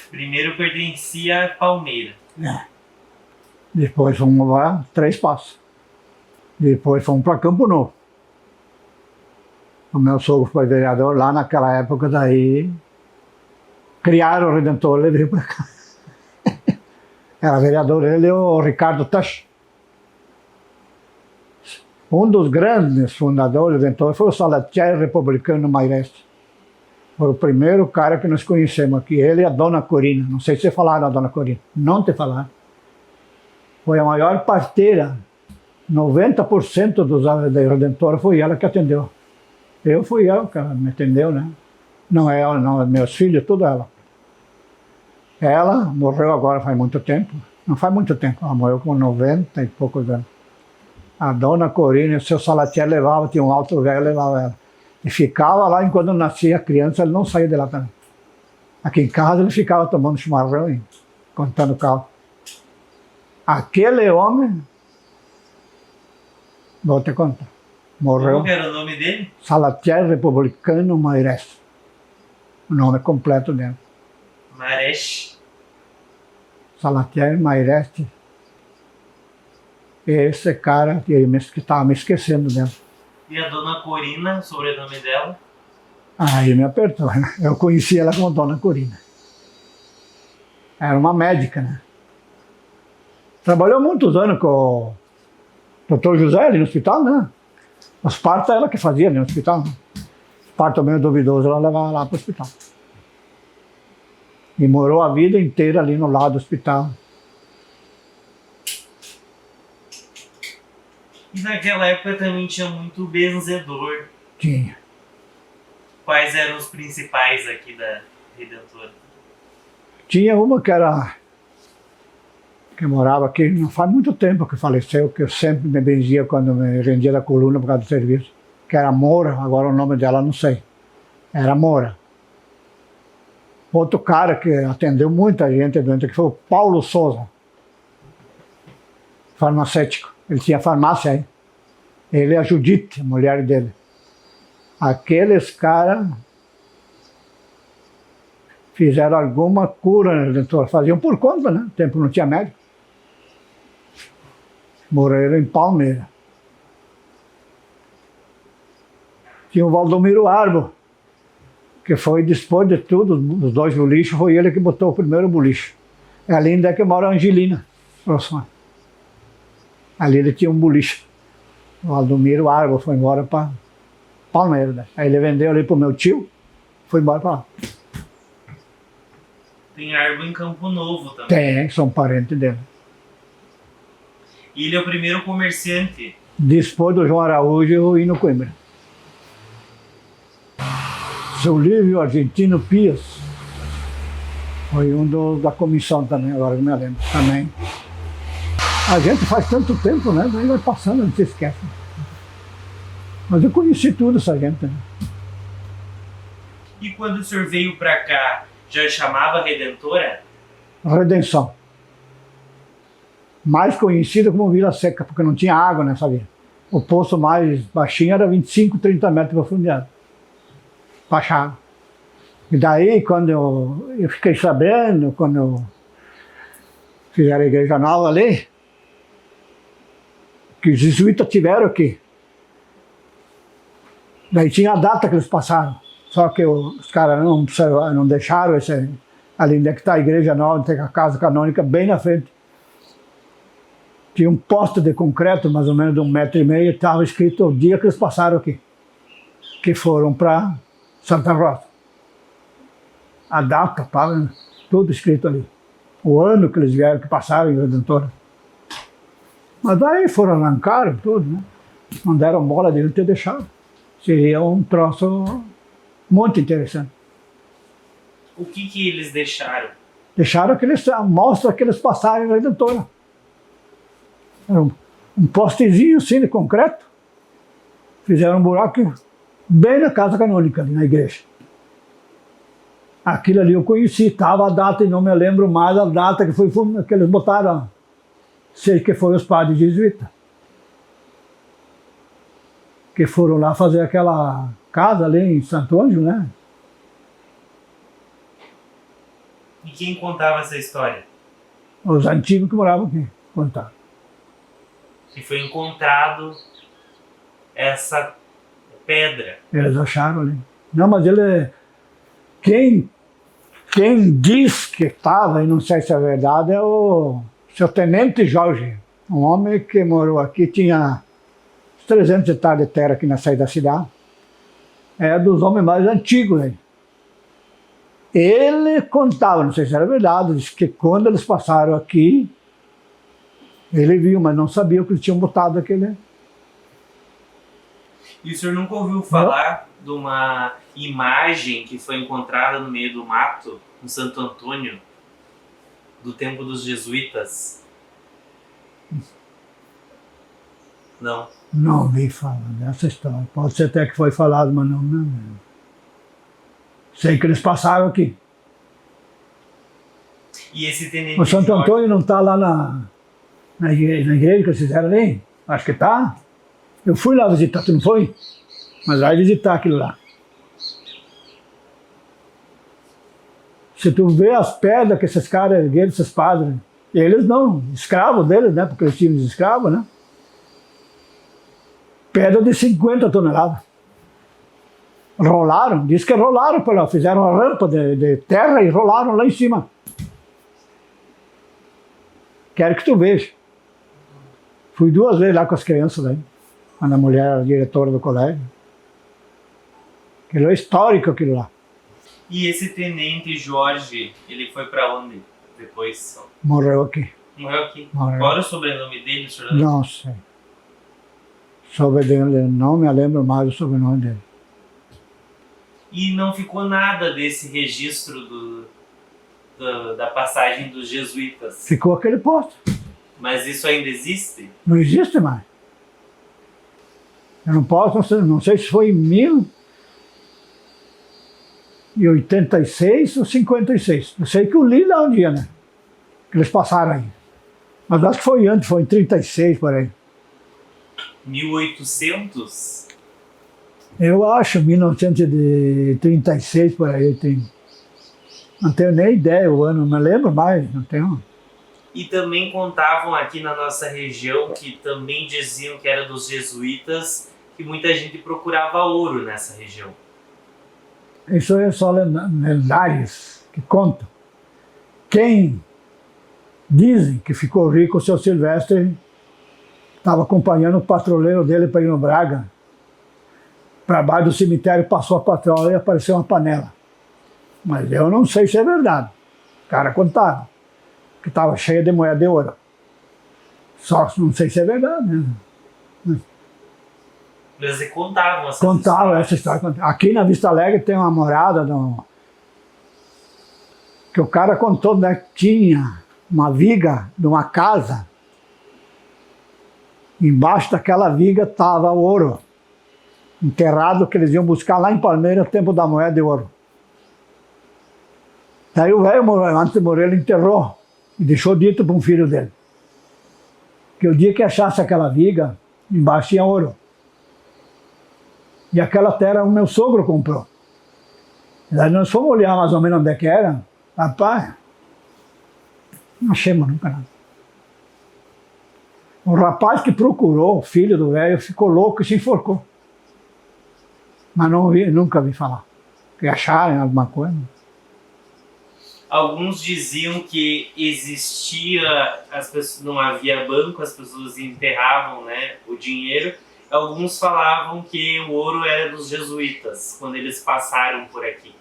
Primeiro pertencia a Palmeira. Depois fomos lá, Três Passos. Depois fomos para Campo Novo. O meu sogro foi vereador lá naquela época, daí criaram o Redentor, ele veio para cá. Era vereador ele e o Ricardo Tasch. Um dos grandes fundadores do Redentor foi o Salatiel Republicano Maireste. Foi o primeiro cara que nós conhecemos aqui, ele e a Dona Corina. Não sei se você falaram da Dona Corina. Não te falaram. Foi a maior parteira. 90% dos da Redentora foi ela que atendeu. Eu fui ela que me atendeu, né? Não é ela, não, meus filhos, tudo ela. Ela morreu agora faz muito tempo. Não faz muito tempo, ela morreu com 90 e poucos anos. A Dona Corina, o seu Salatiel levava, tinha um alto velho, levava ela. E ficava lá enquanto nascia a criança, ele não saía de lá também. Aqui em casa ele ficava tomando chimarrão e contando caldo. Aquele homem, vou te contar, morreu. Como era o nome dele? Salatiel Republicano Maireste. O nome completo dele. Maresh. Salatiel Maireste. Esse cara que estava me esquecendo dele. E a Dona Corina, o sobrenome dela? Aí me apertou, né? Eu conheci ela como Dona Corina. Era uma médica, né? Trabalhou muitos anos com o Dr. José ali no hospital, né? Os partos ela que fazia ali no hospital. Né? Os partos meio duvidosos, ela levava lá para o hospital. E morou a vida inteira ali no lado do hospital. E naquela época também tinha muito benzedor. Tinha. Quais eram os principais aqui da Redentora? Tinha uma que morava aqui, não faz muito tempo que faleceu, que eu sempre me benzia quando me rendia da coluna por causa do serviço, que era Moura, agora o nome dela não sei. Era Moura. Outro cara que atendeu muita gente doente aqui foi o Paulo Souza, farmacêutico. Ele tinha farmácia aí. Ele e a Judite, a mulher dele. Aqueles caras fizeram alguma cura na Redentora. Faziam por conta, né? No tempo não tinha médico. Morreram em Palmeira. Tinha o Valdomiro Arbo, que foi, depois de tudo, dos dois boliches, foi ele que botou o primeiro boliche. É ali ainda que mora a Angelina, próxima. Ali ele tinha um boliche. O Valdomiro Arbo foi embora para Palmeiras. Né? Aí ele vendeu ali pro meu tio, foi embora para lá. Tem Arbo em Campo Novo também. Tem, são parentes dele. E ele é o primeiro comerciante. Depois do João Araújo e no Coimbra. Seu Lívio Argentino Pias foi da comissão também, agora eu me lembro. Também. A gente faz tanto tempo, né? Daí vai passando, não se esquece. Mas eu conheci tudo essa gente. Né? E quando o senhor veio pra cá, já chamava Redentora? A Redenção. Mais conhecida como Vila Seca, porque não tinha água nessa vila. O poço mais baixinho era 25, 30 metros de profundidade. Baixava. E daí, quando eu fiquei sabendo, quando fizeram a igreja nova ali, que os jesuítas tiveram aqui. Daí tinha a data que eles passaram. Só que os caras não deixaram ali onde é que está a igreja nova, tem a casa canônica bem na frente. Tinha um poste de concreto, mais ou menos de 1,5 m, e estava escrito o dia que eles passaram aqui. Que foram para Santa Rosa. A data, estava tudo escrito ali. O ano que eles vieram, que passaram em Redentora. Mas daí foram, arrancaram tudo, né? Não deram bola de não ter deixado. Seria um troço muito interessante. O que eles deixaram? Deixaram mostra que eles passaram em Redentora. Era um postezinho assim de concreto. Fizeram um buraco bem na casa canônica, ali na igreja. Aquilo ali eu conheci, estava a data e não me lembro mais a data que eles botaram. Sei que foi os padres jesuítas. Que foram lá fazer aquela casa ali em Santo Ângelo, né? E quem contava essa história? Os antigos que moravam aqui, contaram. Que foi encontrado essa pedra. Eles acharam ali. Não, mas quem diz que estava, e não sei se é verdade, é o seu Tenente Jorge. Um homem que morou aqui, tinha 300 hectares de terra aqui na saída da cidade. É dos homens mais antigos aí. Ele contava, não sei se era verdade, disse que quando eles passaram aqui, ele viu, mas não sabia o que eles tinham botado aquele. E o senhor nunca ouviu falar de uma imagem que foi encontrada no meio do mato, no Santo Antônio, do tempo dos jesuítas? Não. Não ouvi falar dessa história. Pode ser até que foi falado, mas não. Sei que eles passaram aqui. E esse tenente O Santo Jorge... Antônio não está lá na igreja que eles fizeram ali? Acho que está. Eu fui lá visitar, tu não foi? Mas vai visitar aquilo lá. Se tu vê as pedras que esses caras ergueram, esses padres, eles não, escravos deles, né? Porque eles tinham escravos, né? Pedra de 50 toneladas. Rolaram, diz que rolaram por lá, fizeram uma rampa de terra e rolaram lá em cima. Quero que tu veja. Fui 2 vezes lá com as crianças, daí, quando a mulher era diretora do colégio. Aquilo é histórico, aquilo lá. E esse tenente Jorge, ele foi pra onde depois? Morreu aqui. Morreu aqui. Morreu. Qual era o sobrenome dele, o senhor lembra? Não sei. Sobre dele, não me lembro mais do sobrenome dele. E não ficou nada desse registro da passagem dos jesuítas. Ficou aquele posto. Mas isso ainda existe? Não existe mais. Eu não posso, não sei se foi em 1086 ou 56. Eu sei que eu li lá um dia, né? Que eles passaram aí. Mas acho que foi antes, foi em 36 por aí. 1800? Eu acho, 1936 por aí. Não tenho nem ideia o ano, não me lembro mais, não tenho. E também contavam aqui na nossa região, que também diziam que era dos jesuítas, que muita gente procurava ouro nessa região. Isso é só lendários que contam. Quem dizem que ficou rico, o seu Silvestre estava acompanhando o patrulheiro dele para ir no Braga. Para baixo do cemitério passou a patroa e apareceu uma panela. Mas eu não sei se é verdade. O cara contava que estava cheia de moeda de ouro. Só não sei se é verdade, né? Eles contavam essas Contava histórias. essa história. Aqui na Vista Alegre tem uma morada que o cara contou, né? Tinha uma viga de uma casa. Embaixo daquela viga estava ouro enterrado, que eles iam buscar lá em Palmeiras no tempo da moeda de ouro. Daí o velho, antes de morrer, ele enterrou e deixou dito para um filho dele que o dia que achasse aquela viga, embaixo tinha ouro. E aquela terra o meu sogro comprou. Daí nós fomos olhar mais ou menos onde é que era. Rapaz, não achamos nunca nada. O rapaz que procurou, o filho do velho, ficou louco e se enforcou. Mas nunca vi falar. Que acharam alguma coisa. Alguns diziam que existia, as pessoas, não havia banco, as pessoas enterravam, né, o dinheiro. Alguns falavam que o ouro era dos jesuítas, quando eles passaram por aqui.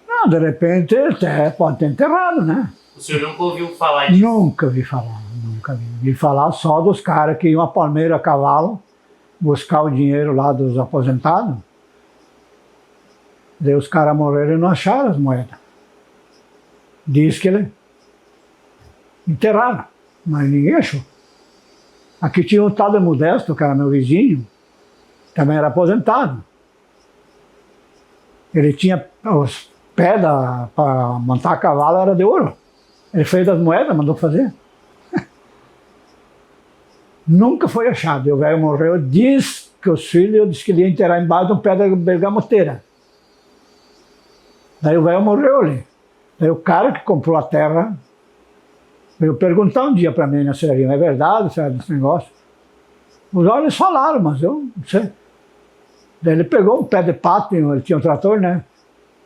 Não, de repente até pode ter enterrado, né? O senhor nunca ouviu falar disso? Nunca vi falar, nunca vi. Vi falar só dos caras que iam a Palmeira a cavalo buscar o dinheiro lá dos aposentados. Daí os caras morreram e não acharam as moedas. Diz que ele enterraram, mas ninguém achou. Aqui tinha um tal de Modesto, que era meu vizinho, também era aposentado. Ele tinha os pés para montar a cavalo, era de ouro. Ele fez das moedas, mandou fazer. Nunca foi achado. E o velho morreu, diz que os filhos disse que ele ia enterrar embaixo de um pé da bergamoteira. Daí o velho morreu ali. Daí o cara que comprou a terra veio perguntar um dia para mim na Serrinha, é verdade esse negócio? Os olhos falaram, mas eu não sei. Daí ele pegou um pé de pato, ele tinha um trator, né?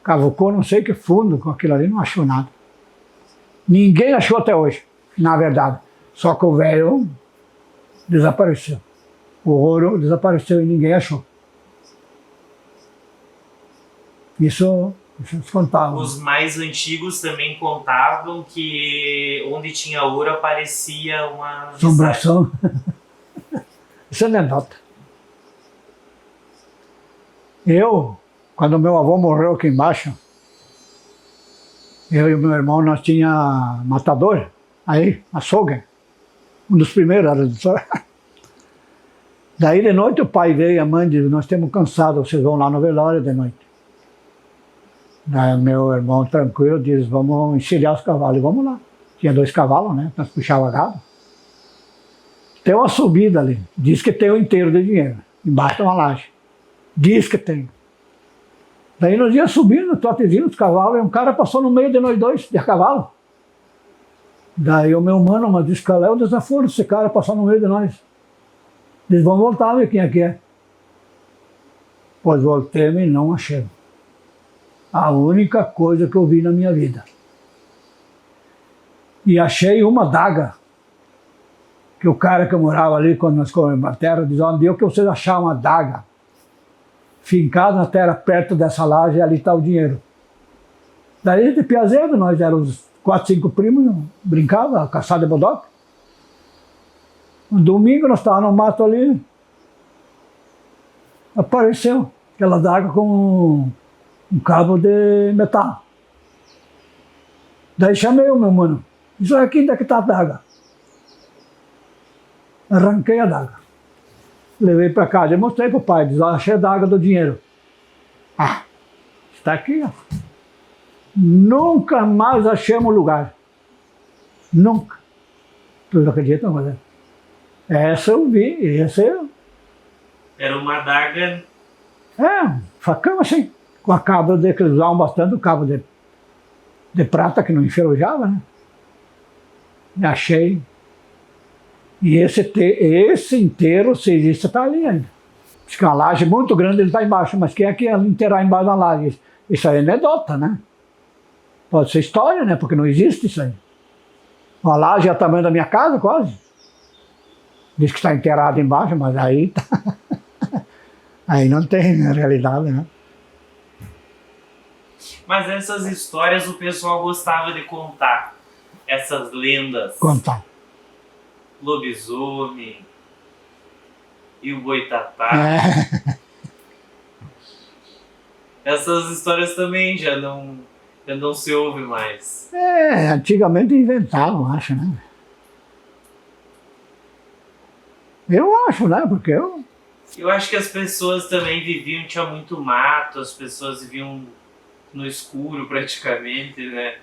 Cavucou não sei que fundo com aquilo ali, não achou nada. Ninguém achou até hoje, na verdade. Só que o velho desapareceu. O ouro desapareceu e ninguém achou. Isso eles contavam. Os mais antigos também contavam que onde tinha ouro aparecia uma Assombração. Isso é anedota. Quando meu avô morreu aqui embaixo, eu e meu irmão, nós tinha matador, aí, açougue, um dos primeiros era do senhor. Daí de noite o pai veio e a mãe disse, nós estamos cansados, vocês vão lá no velório de noite. Daí meu irmão, tranquilo, disse, vamos encilhar os cavalos, e vamos lá. Tinha 2 cavalos, né, nós puxávamos gado. Tem uma subida ali, diz que tem o inteiro de dinheiro, embaixo tem uma laje. Diz que tem. Daí nós ia subindo, trotezinho os cavalos, e um cara passou no meio de nós 2, de cavalo. Daí o meu mano, mas disse, qual é o desaforo desse cara passar no meio de nós? Diz, vamos voltar, ver quem é que é. Pois voltei-me e não achei. A única coisa que eu vi na minha vida. E achei uma adaga. Que o cara que morava ali, quando nós comemos a terra, diz, onde eu que vocês acharam uma adaga fincada na terra, perto dessa laje, ali está o dinheiro. Daí, de piazeiro, nós éramos 4, 5 primos, brincava, caçada de bodoque. Um domingo, nós estávamos no mato ali, apareceu aquela adaga com um cabo de metal. Daí chamei o meu mano, disse, aqui onde é que está a adaga? Arranquei a adaga. Levei para casa e mostrei para o pai, disse, achei a adaga do dinheiro. Ah, está aqui, ó. Nunca mais achamos lugar. Nunca. Tu não acredita, mas essa eu vi, essa eu... Era uma adaga... um facão assim, com a cabo de que eles usavam bastante, o cabo de prata que não enferrujava, né? E achei. E esse inteiro, se existe, está ali ainda. Diz que uma laje muito grande, ele está embaixo, mas quem é que ia enterrar embaixo da laje? Isso aí é anedota, né? Pode ser história, né? Porque não existe isso aí. Uma laje é o tamanho da minha casa, quase. Diz que está enterrado embaixo, mas aí tá... aí não tem, na realidade, né? Mas essas histórias o pessoal gostava de contar. Essas lendas. Contar. Lobisomem e o boitatá. Essas histórias também já não se ouve mais. Antigamente inventavam, acho, né? Eu acho, né? Porque eu acho que as pessoas também viviam, tinha muito mato, as pessoas viviam no escuro praticamente, né?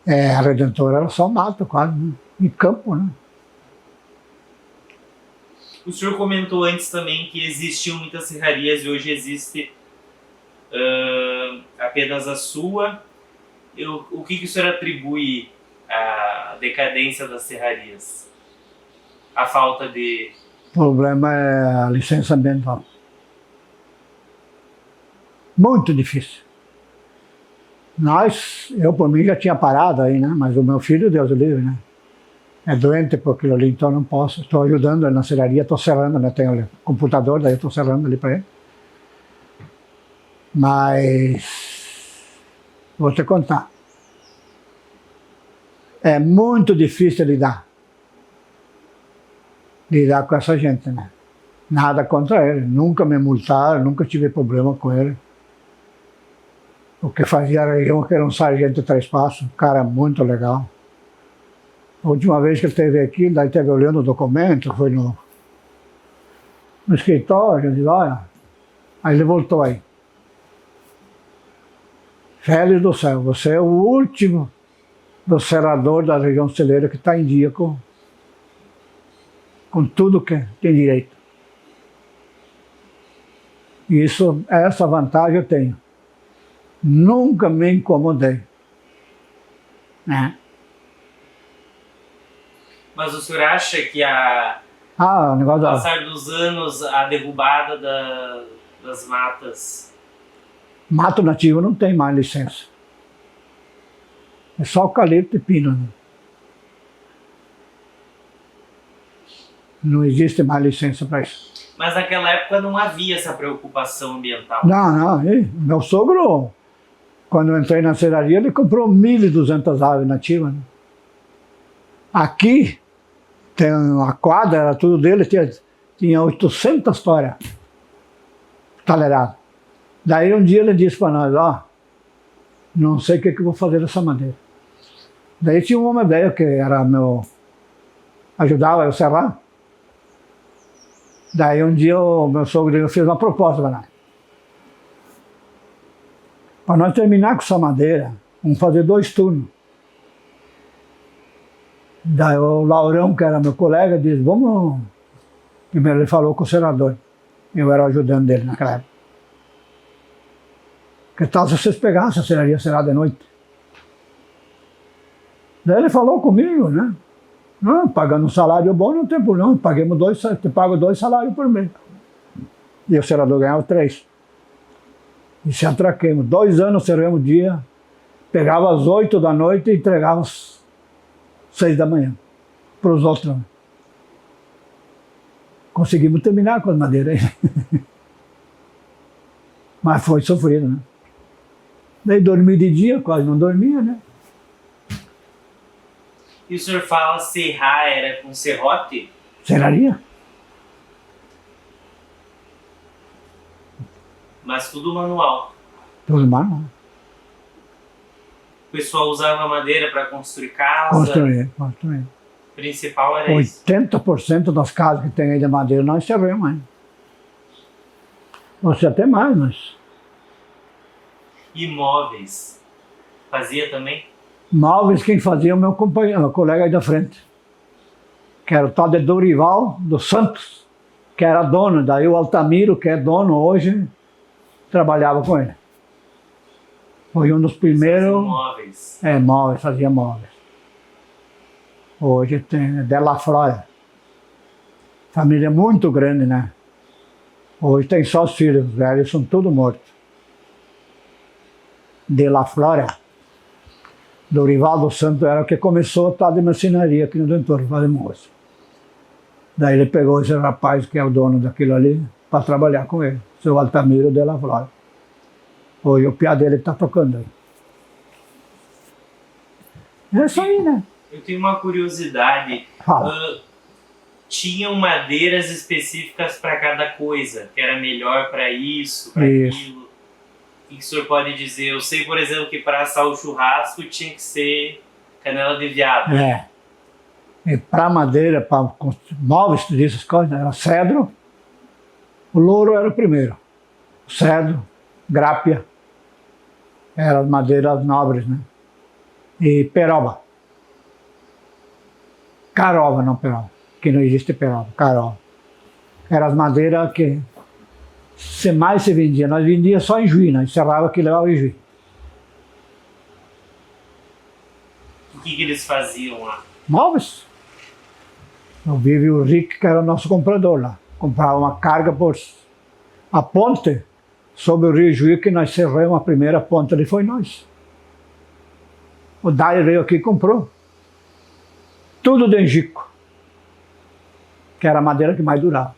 A Redentora era só mato, quase, né? E campo, né? O senhor comentou antes também que existiam muitas serrarias e hoje existe apenas a sua. O que o senhor atribui à decadência das serrarias? A falta de... O problema é a licença ambiental. Muito difícil. Eu por mim já tinha parado aí, né? Mas o meu filho, Deus o livre, né? É doente por aquilo ali, então não posso. Estou ajudando ele na serraria, estou serrando, né? Tenho o computador, daí estou serrando ali para ele. Mas vou te contar. É muito difícil lidar com essa gente, né? Nada contra ele, nunca me multaram, nunca tive problema com ele. O que fazia a região, que era um sargento de 3 passos, um cara muito legal. A última vez que ele esteve aqui, daí esteve olhando o documento, foi no escritório, eu disse, olha, aí ele voltou aí. Félix do céu, você é o último do serrador da região celeira que está em dia com tudo que tem direito. E essa vantagem eu tenho. Nunca me incomodei. Né? Mas o senhor acha que o negócio com o passar dos anos, a derrubada das matas... Mato nativo não tem mais licença. É só eucalipto e pino. Né? Não existe mais licença para isso. Mas naquela época não havia essa preocupação ambiental. Não. Meu sogro, quando eu entrei na serraria, ele comprou 1.200 aves nativas. Né? Aqui, tem uma quadra, era tudo dele, tinha 800 toras taleradas. Daí um dia ele disse para nós, não sei o que eu vou fazer dessa madeira. Daí tinha um homem velho que era ajudava eu a serrar. Daí um dia o meu sogro fez uma proposta para nós. Para nós terminar com essa madeira, vamos fazer 2 turnos. Daí o Laurão, que era meu colega, disse, vamos... Primeiro ele falou com o senador. Eu era o ajudante dele naquela época. Que tal se vocês pegassem a serraria serrada de noite? Daí ele falou comigo, né? Não, pagando um salário bom não tem problema, te pago 2 salários por mês. E o serrador ganhava 3. E se atraquemos. 2 anos serramos dia, pegava às 8 da noite e entregava às 6 da manhã para os outros. Conseguimos terminar com as madeiras aí. Mas foi sofrido, né? Daí dormi de dia, quase não dormia, né? E o senhor fala serrar era com serrote? Serraria? Mas tudo manual. Tudo manual. O pessoal usava madeira para construir casa. Construir. O principal era isso. 80% das casas que tem aí de madeira nós serramos ainda. Você até mais, mas... Imóveis. Fazia também? Móveis quem fazia é o meu companheiro, o colega aí da frente. Que era o tal de Dorival dos Santos, que era dono. Daí o Altamiro, que é dono hoje, trabalhava com ele. Foi um dos primeiros... Móveis. Móveis, fazia móveis. Hoje tem Della Flora. Família muito grande, né? Hoje tem só os filhos, os velhos são todos mortos. Della Flora. Dorival dos Santos era o que começou a tal de marcenaria aqui no entorno, fazer moça. Daí ele pegou esse rapaz que é o dono daquilo ali para trabalhar com ele, seu Altamiro Della Flora. Hoje o piá dele está tocando aí. É isso aí, né? Eu tenho uma curiosidade. Fala. Tinham madeiras específicas para cada coisa, que era melhor para isso, para aquilo. O que o senhor pode dizer? Eu sei, por exemplo, que para assar o churrasco tinha que ser canela de veado. E para madeira, para móveis, essas coisas, era cedro. O louro era o primeiro. Cedro, grápia. Eram as madeiras nobres, né? E peroba. Caroba, não peroba. Que não existe peroba, caroba. Eram as madeiras que mais se vendia. Nós vendia só em Juí, nós encerrava que levava em Juí. O que eles faziam lá? Móveis. Eu vive o Rick, que era o nosso comprador lá. Comprava uma carga por a ponte sobre o Rio Juí, que nós cerramos a primeira ponte ali, foi nós. O Dai veio aqui e comprou. Tudo de Angico, que era a madeira que mais durava.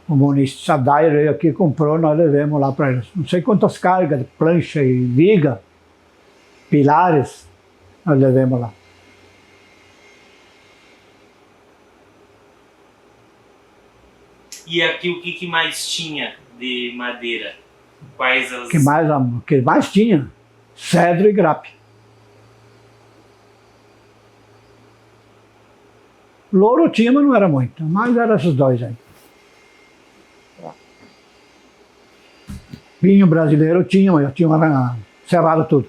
O Muniz, a Dai veio aqui e comprou, nós levamos lá para eles. Não sei quantas cargas de plancha e viga, pilares, nós levamos lá. E aqui o que mais tinha de madeira? Quais as... Que mais tinha? Cedro e grape. Louro tinha, mas não era muito. Mas eram esses dois aí. Pinho brasileiro tinha, mas eu tinha cerrado tudo.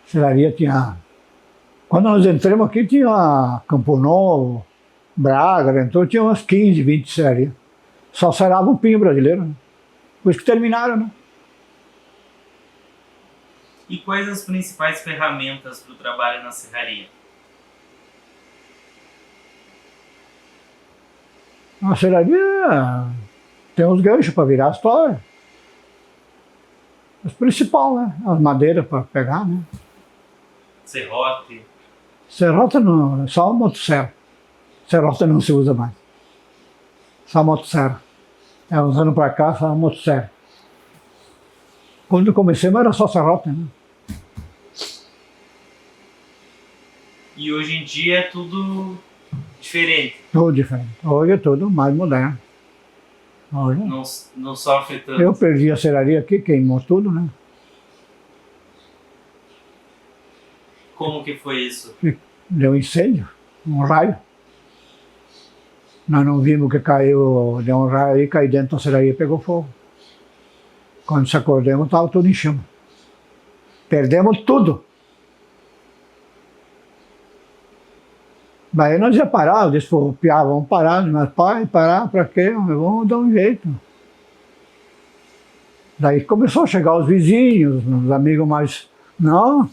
Serraria tinha... Quando nós entramos aqui tinha Campo Novo, Braga, então tinha umas 15, 20 serrarias. Só serrava o pinho brasileiro, né? Por isso que terminaram, né? E quais as principais ferramentas para o trabalho na serraria? A serraria tem uns ganchos para virar as toalhas. Os principais, né? As madeiras para pegar, né? Serrote? Serrote não, só a motosserra. Serrote não se usa mais. Só a motosserra. Uns anos para cá, só a motosserra. Quando eu comecei, mas era só serrote, né? E hoje em dia é tudo diferente? Tudo diferente. Hoje é tudo mais moderno. Hoje, não sofre tanto? Eu perdi a serraria aqui, queimou tudo, né? Como que foi isso? Deu incêndio, um raio. Nós não vimos que caiu, deu um raio aí, caiu dentro da serraria e pegou fogo. Quando se acordamos, estava tudo em chama. Perdemos tudo. Daí nós ia parar, eu disse, pô, piá, vamos parar. Mas pai, parar para quê? Vamos dar um jeito. Daí começou a chegar os vizinhos, os amigos mais... Não,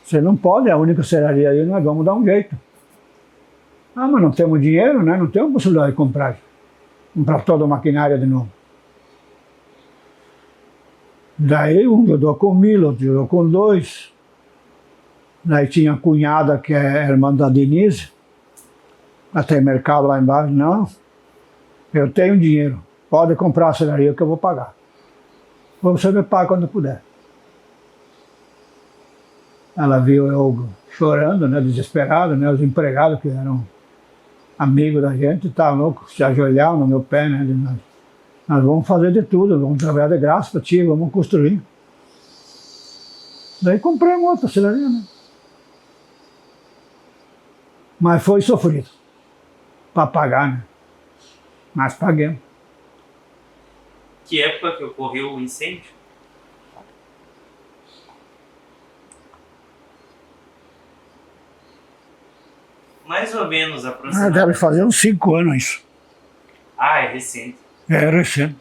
você não pode, é a única serraria aí, nós vamos dar um jeito. Ah, mas não temos dinheiro, né? Não temos possibilidade de comprar. comprar toda a maquinária de novo. Daí um jogou com 1.000, outro jogou com 2. Daí tinha a cunhada, que é a irmã da Denise, ela tem mercado lá embaixo. Não, eu tenho dinheiro, pode comprar a serraria que eu vou pagar. Você me paga quando puder. Ela viu eu chorando, né, desesperado, né, os empregados que eram amigos da gente, estavam loucos, se ajoelhavam no meu pé, né, nós vamos fazer de tudo, vamos trabalhar de graça para ti, vamos construir. Daí comprei uma outra serraria, né. Mas foi sofrido para pagar, né, mas paguei. Que época que ocorreu o incêndio? Mais ou menos, Deve aproximadamente. fazer uns 5 anos isso. Ah, é recente. É recente.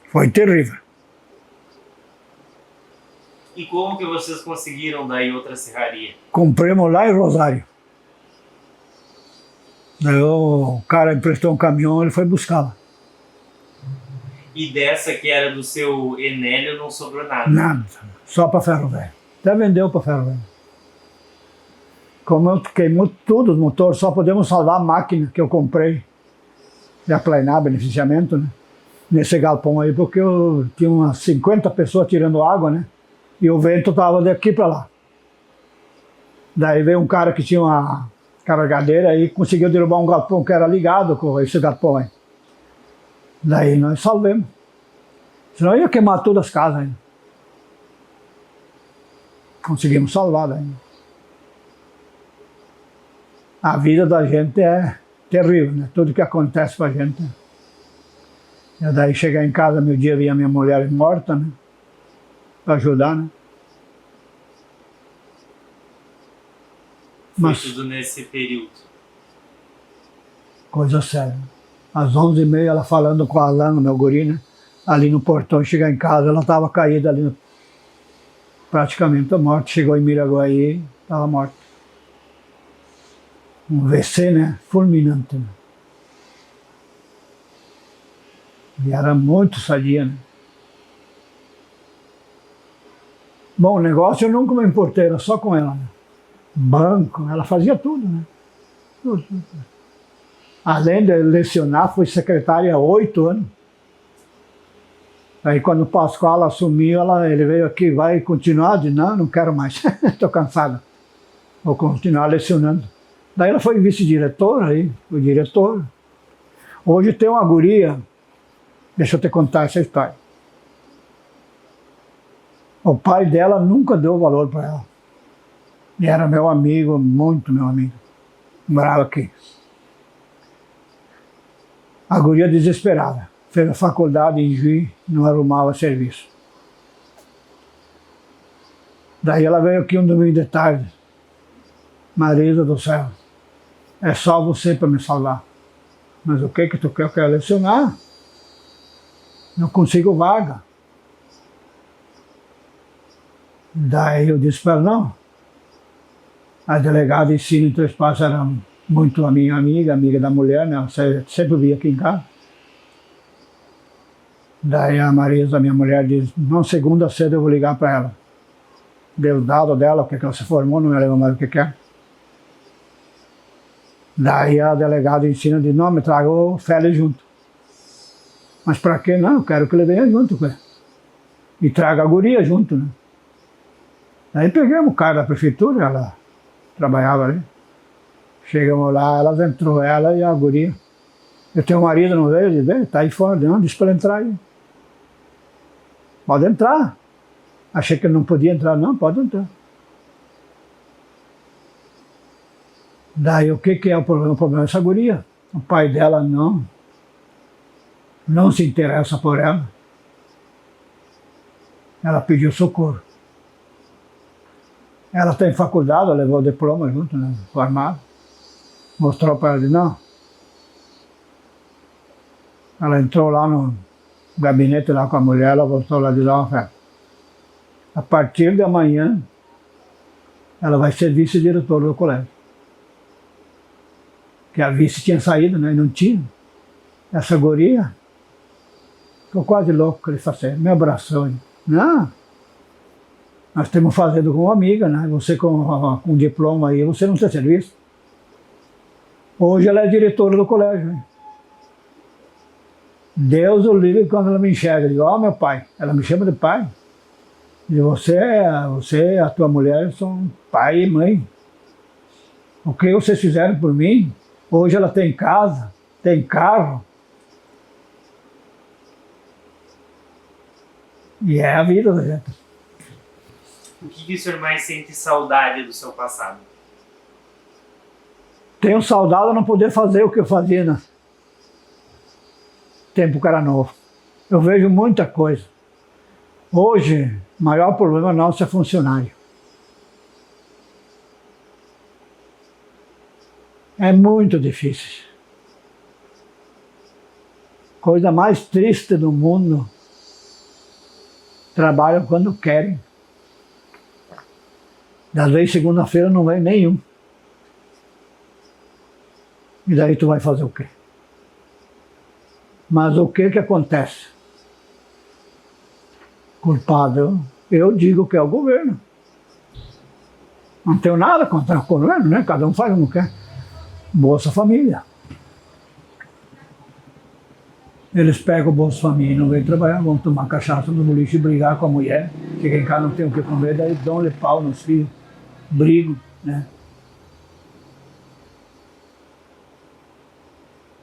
Foi terrível. E como que vocês conseguiram daí outra serraria? Compramos lá em Rosário. Daí o cara emprestou um caminhão, ele foi buscá-la. E dessa que era do seu Enélio não sobrou nada? Nada, só para ferro velho. Até vendeu para ferro velho. Como eu queimou tudo os motores, só podemos salvar a máquina que eu comprei de aplanar beneficiamento, né? Nesse galpão aí, porque eu tinha umas 50 pessoas tirando água, né? E o vento estava daqui para lá. Daí veio um cara que tinha uma carregadeira e conseguiu derrubar um galpão que era ligado com esse galpão aí. Daí nós salvemos. Senão ia queimar todas as casas ainda. Conseguimos salvar daí. A vida da gente é terrível, né? Tudo que acontece com a gente. E daí chegar em casa, meu dia, via minha mulher morta, né? Para ajudar, né? Foi Mas tudo nesse período. coisa séria. Às 11h30, ela falando com a Alan, meu guri, né? Ali no portão, chegar em casa, ela estava caída ali, praticamente morta. Chegou em Miraguaí, estava morta. Um VC, né? Fulminante, né? E era muito sadia, né? Bom, o negócio eu nunca me importei, era só com ela, né? Banco, ela fazia tudo, né? Tudo, tudo. Além de lecionar, fui secretária há 8 anos. Aí quando o Pascoal assumiu, ele veio aqui, vai continuar? Eu disse, não, não quero mais, estou cansada. Vou continuar lecionando. Daí ela foi vice-diretora, aí, o diretor. Hoje tem uma guria, deixa eu te contar essa história. O pai dela nunca deu valor para ela. E era meu amigo, muito meu amigo. Morava aqui. A guria desesperada. Fez a faculdade em Juiz, não arrumava serviço. Daí ela veio aqui um domingo de tarde. Marisa do céu, é só você para me salvar. Mas o que tu quer? Eu quero lecionar. Não consigo vaga. Daí eu disse para ela, não. A delegada de ensino em Três Passos era muito a minha amiga da mulher, né? Ela sempre via aqui em casa. Daí a Marisa, minha mulher, disse, não, segunda cedo eu vou ligar para ela. Deu o dado dela, o que ela se formou, não me lembro mais o que é. Daí a delegada de ensino disse, não, me traga o Félix junto. Mas para quê? Não, eu quero que ele venha junto, cara. E traga a guria junto, né? Daí pegamos o cara da prefeitura, ela trabalhava ali. Chegamos lá, ela entrou, ela e a guria. Eu tenho um marido, não veio? Ele veio, tá aí fora. Não, disse para ele entrar aí. Pode entrar. Achei que ele não podia entrar, não, pode entrar. Daí o que é o problema? O problema é essa guria. O pai dela não se interessa por ela. Ela pediu socorro. Ela tem faculdade, ela levou o diploma junto, né, formado. Mostrou para ela, disse, não. Ela entrou lá no gabinete lá com a mulher, ela voltou lá de lá uma festa. A partir de amanhã, ela vai ser vice-diretora do colégio. que a vice tinha saído, né? E não tinha. Essa guria ficou quase louco, ele falou assim, me abraçou. Não, nós estamos fazendo com uma amiga, né? Você com diploma aí, você não tem serviço. Hoje ela é diretora do colégio. Hein? Deus o livre quando ela me enxerga. Eu digo, ó, meu pai. Ela me chama de pai. E você e a tua mulher são pai e mãe. O que vocês fizeram por mim? Hoje ela tem casa, tem carro. E é a vida da gente. O que o senhor mais sente saudade do seu passado? Tenho saudade de não poder fazer o que eu fazia no tempo que era novo. Eu vejo muita coisa. Hoje, o maior problema nosso é funcionário. É muito difícil. Coisa mais triste do mundo. Trabalham quando querem. Às vezes, segunda-feira não vem nenhum. E daí tu vai fazer o quê? Mas o que acontece? Culpado, eu digo que é o governo. Não tenho nada contra o governo, né? Cada um faz como quer. Bolsa Família. Eles pegam o Bolsa Família e não vêm trabalhar, vão tomar cachaça no boliche e brigar com a mulher. Chega em casa, não tem o que comer, daí dão-lhe pau nos filhos. Brigam, né?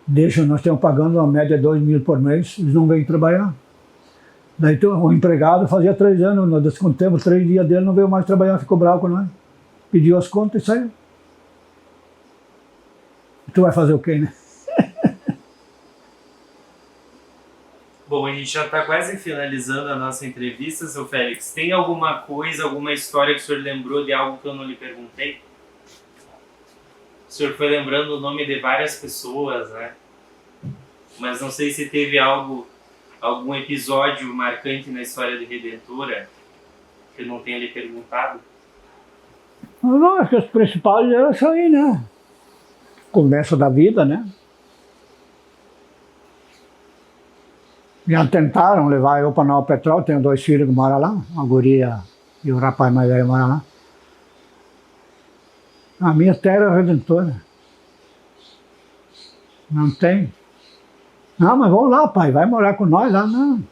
Deixam, nós estamos pagando uma média de 2 mil por mês, eles não vêm trabalhar. Daí o empregado fazia 3 anos, nós descontamos 3 dias dele, não veio mais trabalhar, ficou bravo com nós. Pediu as contas e saiu. Tu vai fazer o quê, né? Bom, a gente já está quase finalizando a nossa entrevista, seu Félix. Tem alguma coisa, alguma história que o senhor lembrou de algo que eu não lhe perguntei? O senhor foi lembrando o nome de várias pessoas, né? Mas não sei se teve algum episódio marcante na história de Redentora que eu não tenha lhe perguntado. Não, acho que os principais eram isso aí, né? Começo da vida, né? Já tentaram levar eu para Nova Petróleo, tenho 2 filhos que moram lá, uma guria e o rapaz mais velho mora lá. A minha terra é Redentora. Não tem. Não, mas vamos lá, pai, vai morar com nós lá, não.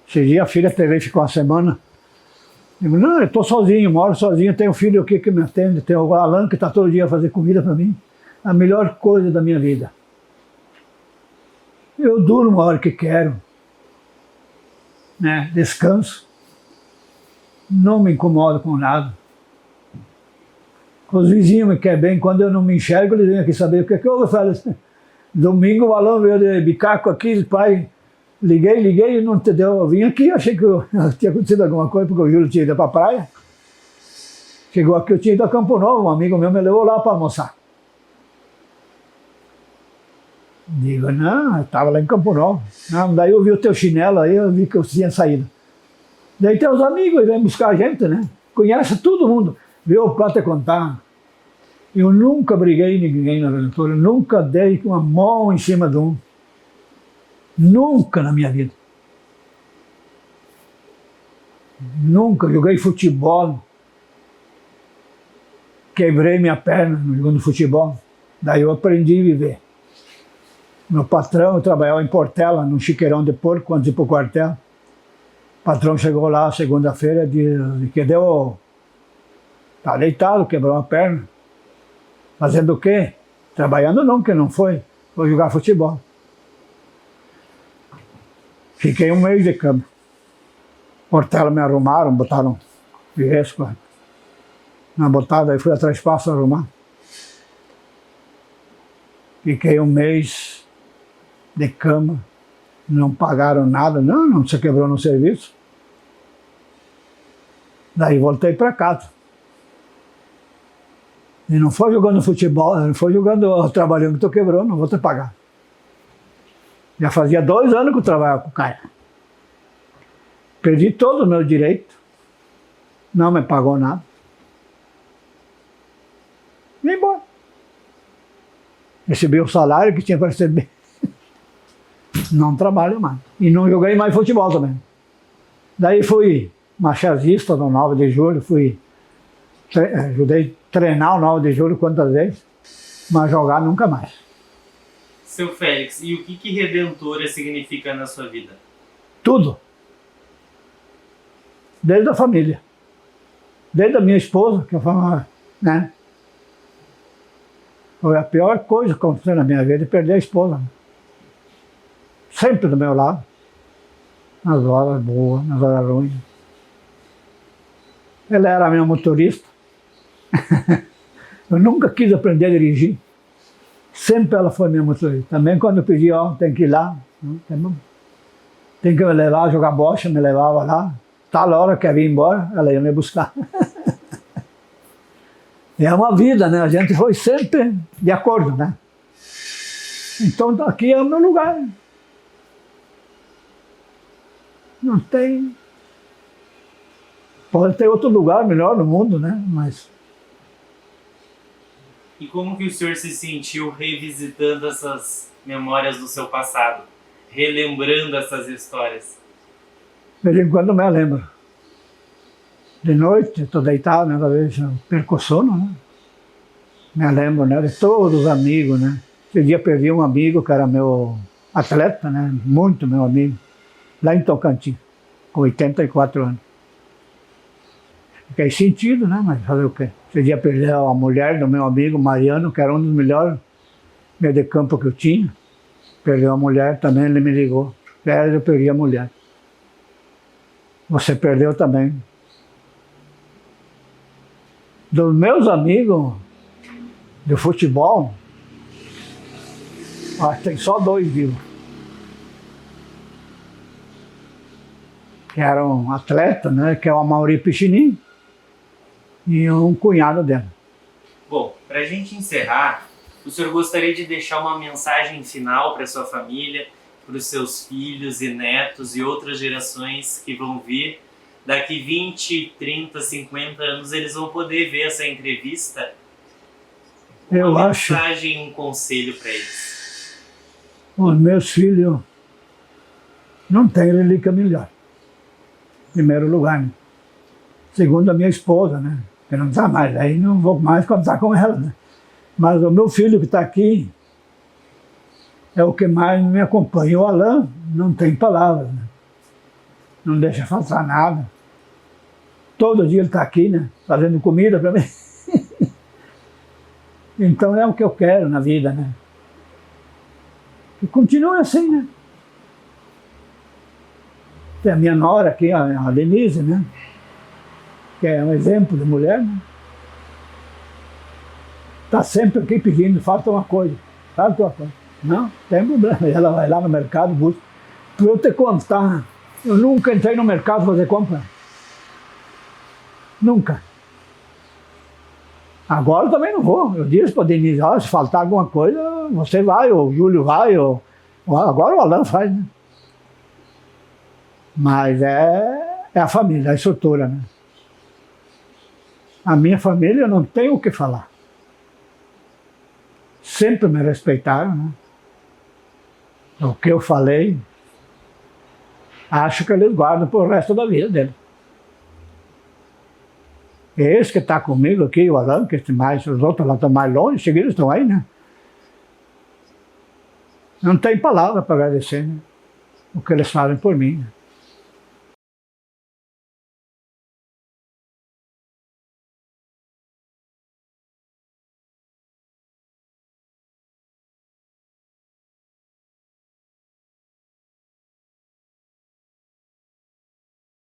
Esse dia a filha teve, ficou uma semana. Digo, não, eu estou sozinho, moro sozinho, tenho um filho aqui que me atende, tenho o Alan que está todo dia a fazer comida para mim. A melhor coisa da minha vida. Eu durmo a hora que quero, né? Descanso, não me incomodo com nada. Os vizinhos me querem bem, quando eu não me enxergo, eles vêm aqui saber o que é que eu vou fazer. Domingo o Alan veio de bicaco aqui, pai, liguei e não te deu. Eu vim aqui, achei que tinha acontecido alguma coisa, porque o Júlio tinha ido para a praia. Chegou aqui, eu tinha ido a Campo Novo, um amigo meu me levou lá para almoçar. Digo, não, eu estava lá em Campo Novo. Não, daí eu vi o teu chinelo aí, eu vi que eu tinha saído. Daí tem os amigos, vêm buscar a gente, né? Conhece todo mundo. Viu, para te contar, eu nunca briguei ninguém na Redentora, nunca dei uma mão em cima de um. Nunca na minha vida. Nunca joguei futebol. Quebrei minha perna jogando futebol. Daí eu aprendi a viver. Meu patrão, eu trabalhava em Portela, num chiqueirão de porco, antes de ir para o quartel. O patrão chegou lá segunda-feira e que deu. Tá deitado, quebrou a perna. Fazendo o quê? Trabalhando não, que não foi. Foi jogar futebol. Fiquei 1 mês de cama. Portela me arrumaram, botaram gesso na botada, aí fui atrás do espaço arrumar. Fiquei 1 mês de cama, não pagaram nada, não se quebrou no serviço. Daí voltei para casa. E não foi jogando futebol, não foi jogando, trabalhando que tu quebrou, não vou te pagar. Já fazia 2 anos que eu trabalhava com o cara. Perdi todo o meu direito, não me pagou nada. Vim embora. Recebi o salário que tinha para receber. Não trabalho mais. E não joguei mais futebol também. Daí fui machazista no 9 de julho, ajudei a treinar o 9 de julho quantas vezes, mas jogar nunca mais. Seu Félix, e o que Redentora significa na sua vida? Tudo. Desde a família. Desde a minha esposa, que eu falava, né? Foi a pior coisa que aconteceu na minha vida, perder a esposa. Né? Sempre do meu lado. Nas horas boas, nas horas ruins. Ela era meu motorista. Eu nunca quis aprender a dirigir. Sempre ela foi minha motorista. Também quando eu pedi, ó, tem que ir lá. Tem que me levar a jogar bocha, me levava lá. Tal hora que eu ia embora, ela ia me buscar. É uma vida, né? A gente foi sempre de acordo, né? Então aqui é o meu lugar. Não tem... Pode ter outro lugar melhor no mundo, né? Mas... E como que o senhor se sentiu revisitando essas memórias do seu passado? Relembrando essas histórias? De vez em quando eu me lembro. De noite, estou deitado, né? Às vezes eu perco o sono, né? Me lembro, né? De todos os amigos, né? Esse dia perdi um amigo que era meu atleta, né? Muito meu amigo. Lá em Tocantins, com 84 anos. Fiquei sentido, né? Mas fazer o quê? Esse dia perdi a mulher do meu amigo Mariano, que era um dos melhores meio de campo que eu tinha. Perdeu a mulher também, ele me ligou. Eu perdi a mulher. Você perdeu também. Dos meus amigos de futebol, acho que tem só 2 vivos. Que eram atletas, né? Que é o Amaury Pichinin e um cunhado dela. Bom, para a gente encerrar, o senhor gostaria de deixar uma mensagem final para sua família, para os seus filhos e netos e outras gerações que vão vir? Daqui 20, 30, 50 anos eles vão poder ver essa entrevista. Uma mensagem, um conselho para eles. Os meus filhos não têm relíquia melhor. Em primeiro lugar, né? Segundo a minha esposa, né? Que não está mais, aí não vou mais contar com ela, né? Mas o meu filho que está aqui é o que mais me acompanha. O Alain não tem palavras, né? Não deixa faltar nada. Todo dia ele está aqui, né? Fazendo comida para mim. Então é o que eu quero na vida, né? Que continue assim, né? Tem a minha nora aqui, a Denise, né? Que é um exemplo de mulher, né? Está sempre aqui pedindo, falta uma coisa, falta uma coisa. Não, tem problema. Ela vai lá no mercado, busca. Para eu te contar, eu nunca entrei no mercado fazer compra. Nunca. Agora também não vou. Eu disse para a Denise, se faltar alguma coisa, você vai, ou o Júlio vai, ou agora o Alain faz, né? Mas é a família, a estrutura, né? A minha família, eu não tenho o que falar. Sempre me respeitaram, né? O que eu falei, acho que eles guardam para o resto da vida deles. Esse que está comigo aqui, o Alain, que os outros lá estão mais longe, eles estão aí, né? Não tem palavra para agradecer, né? O que eles fazem por mim. Né?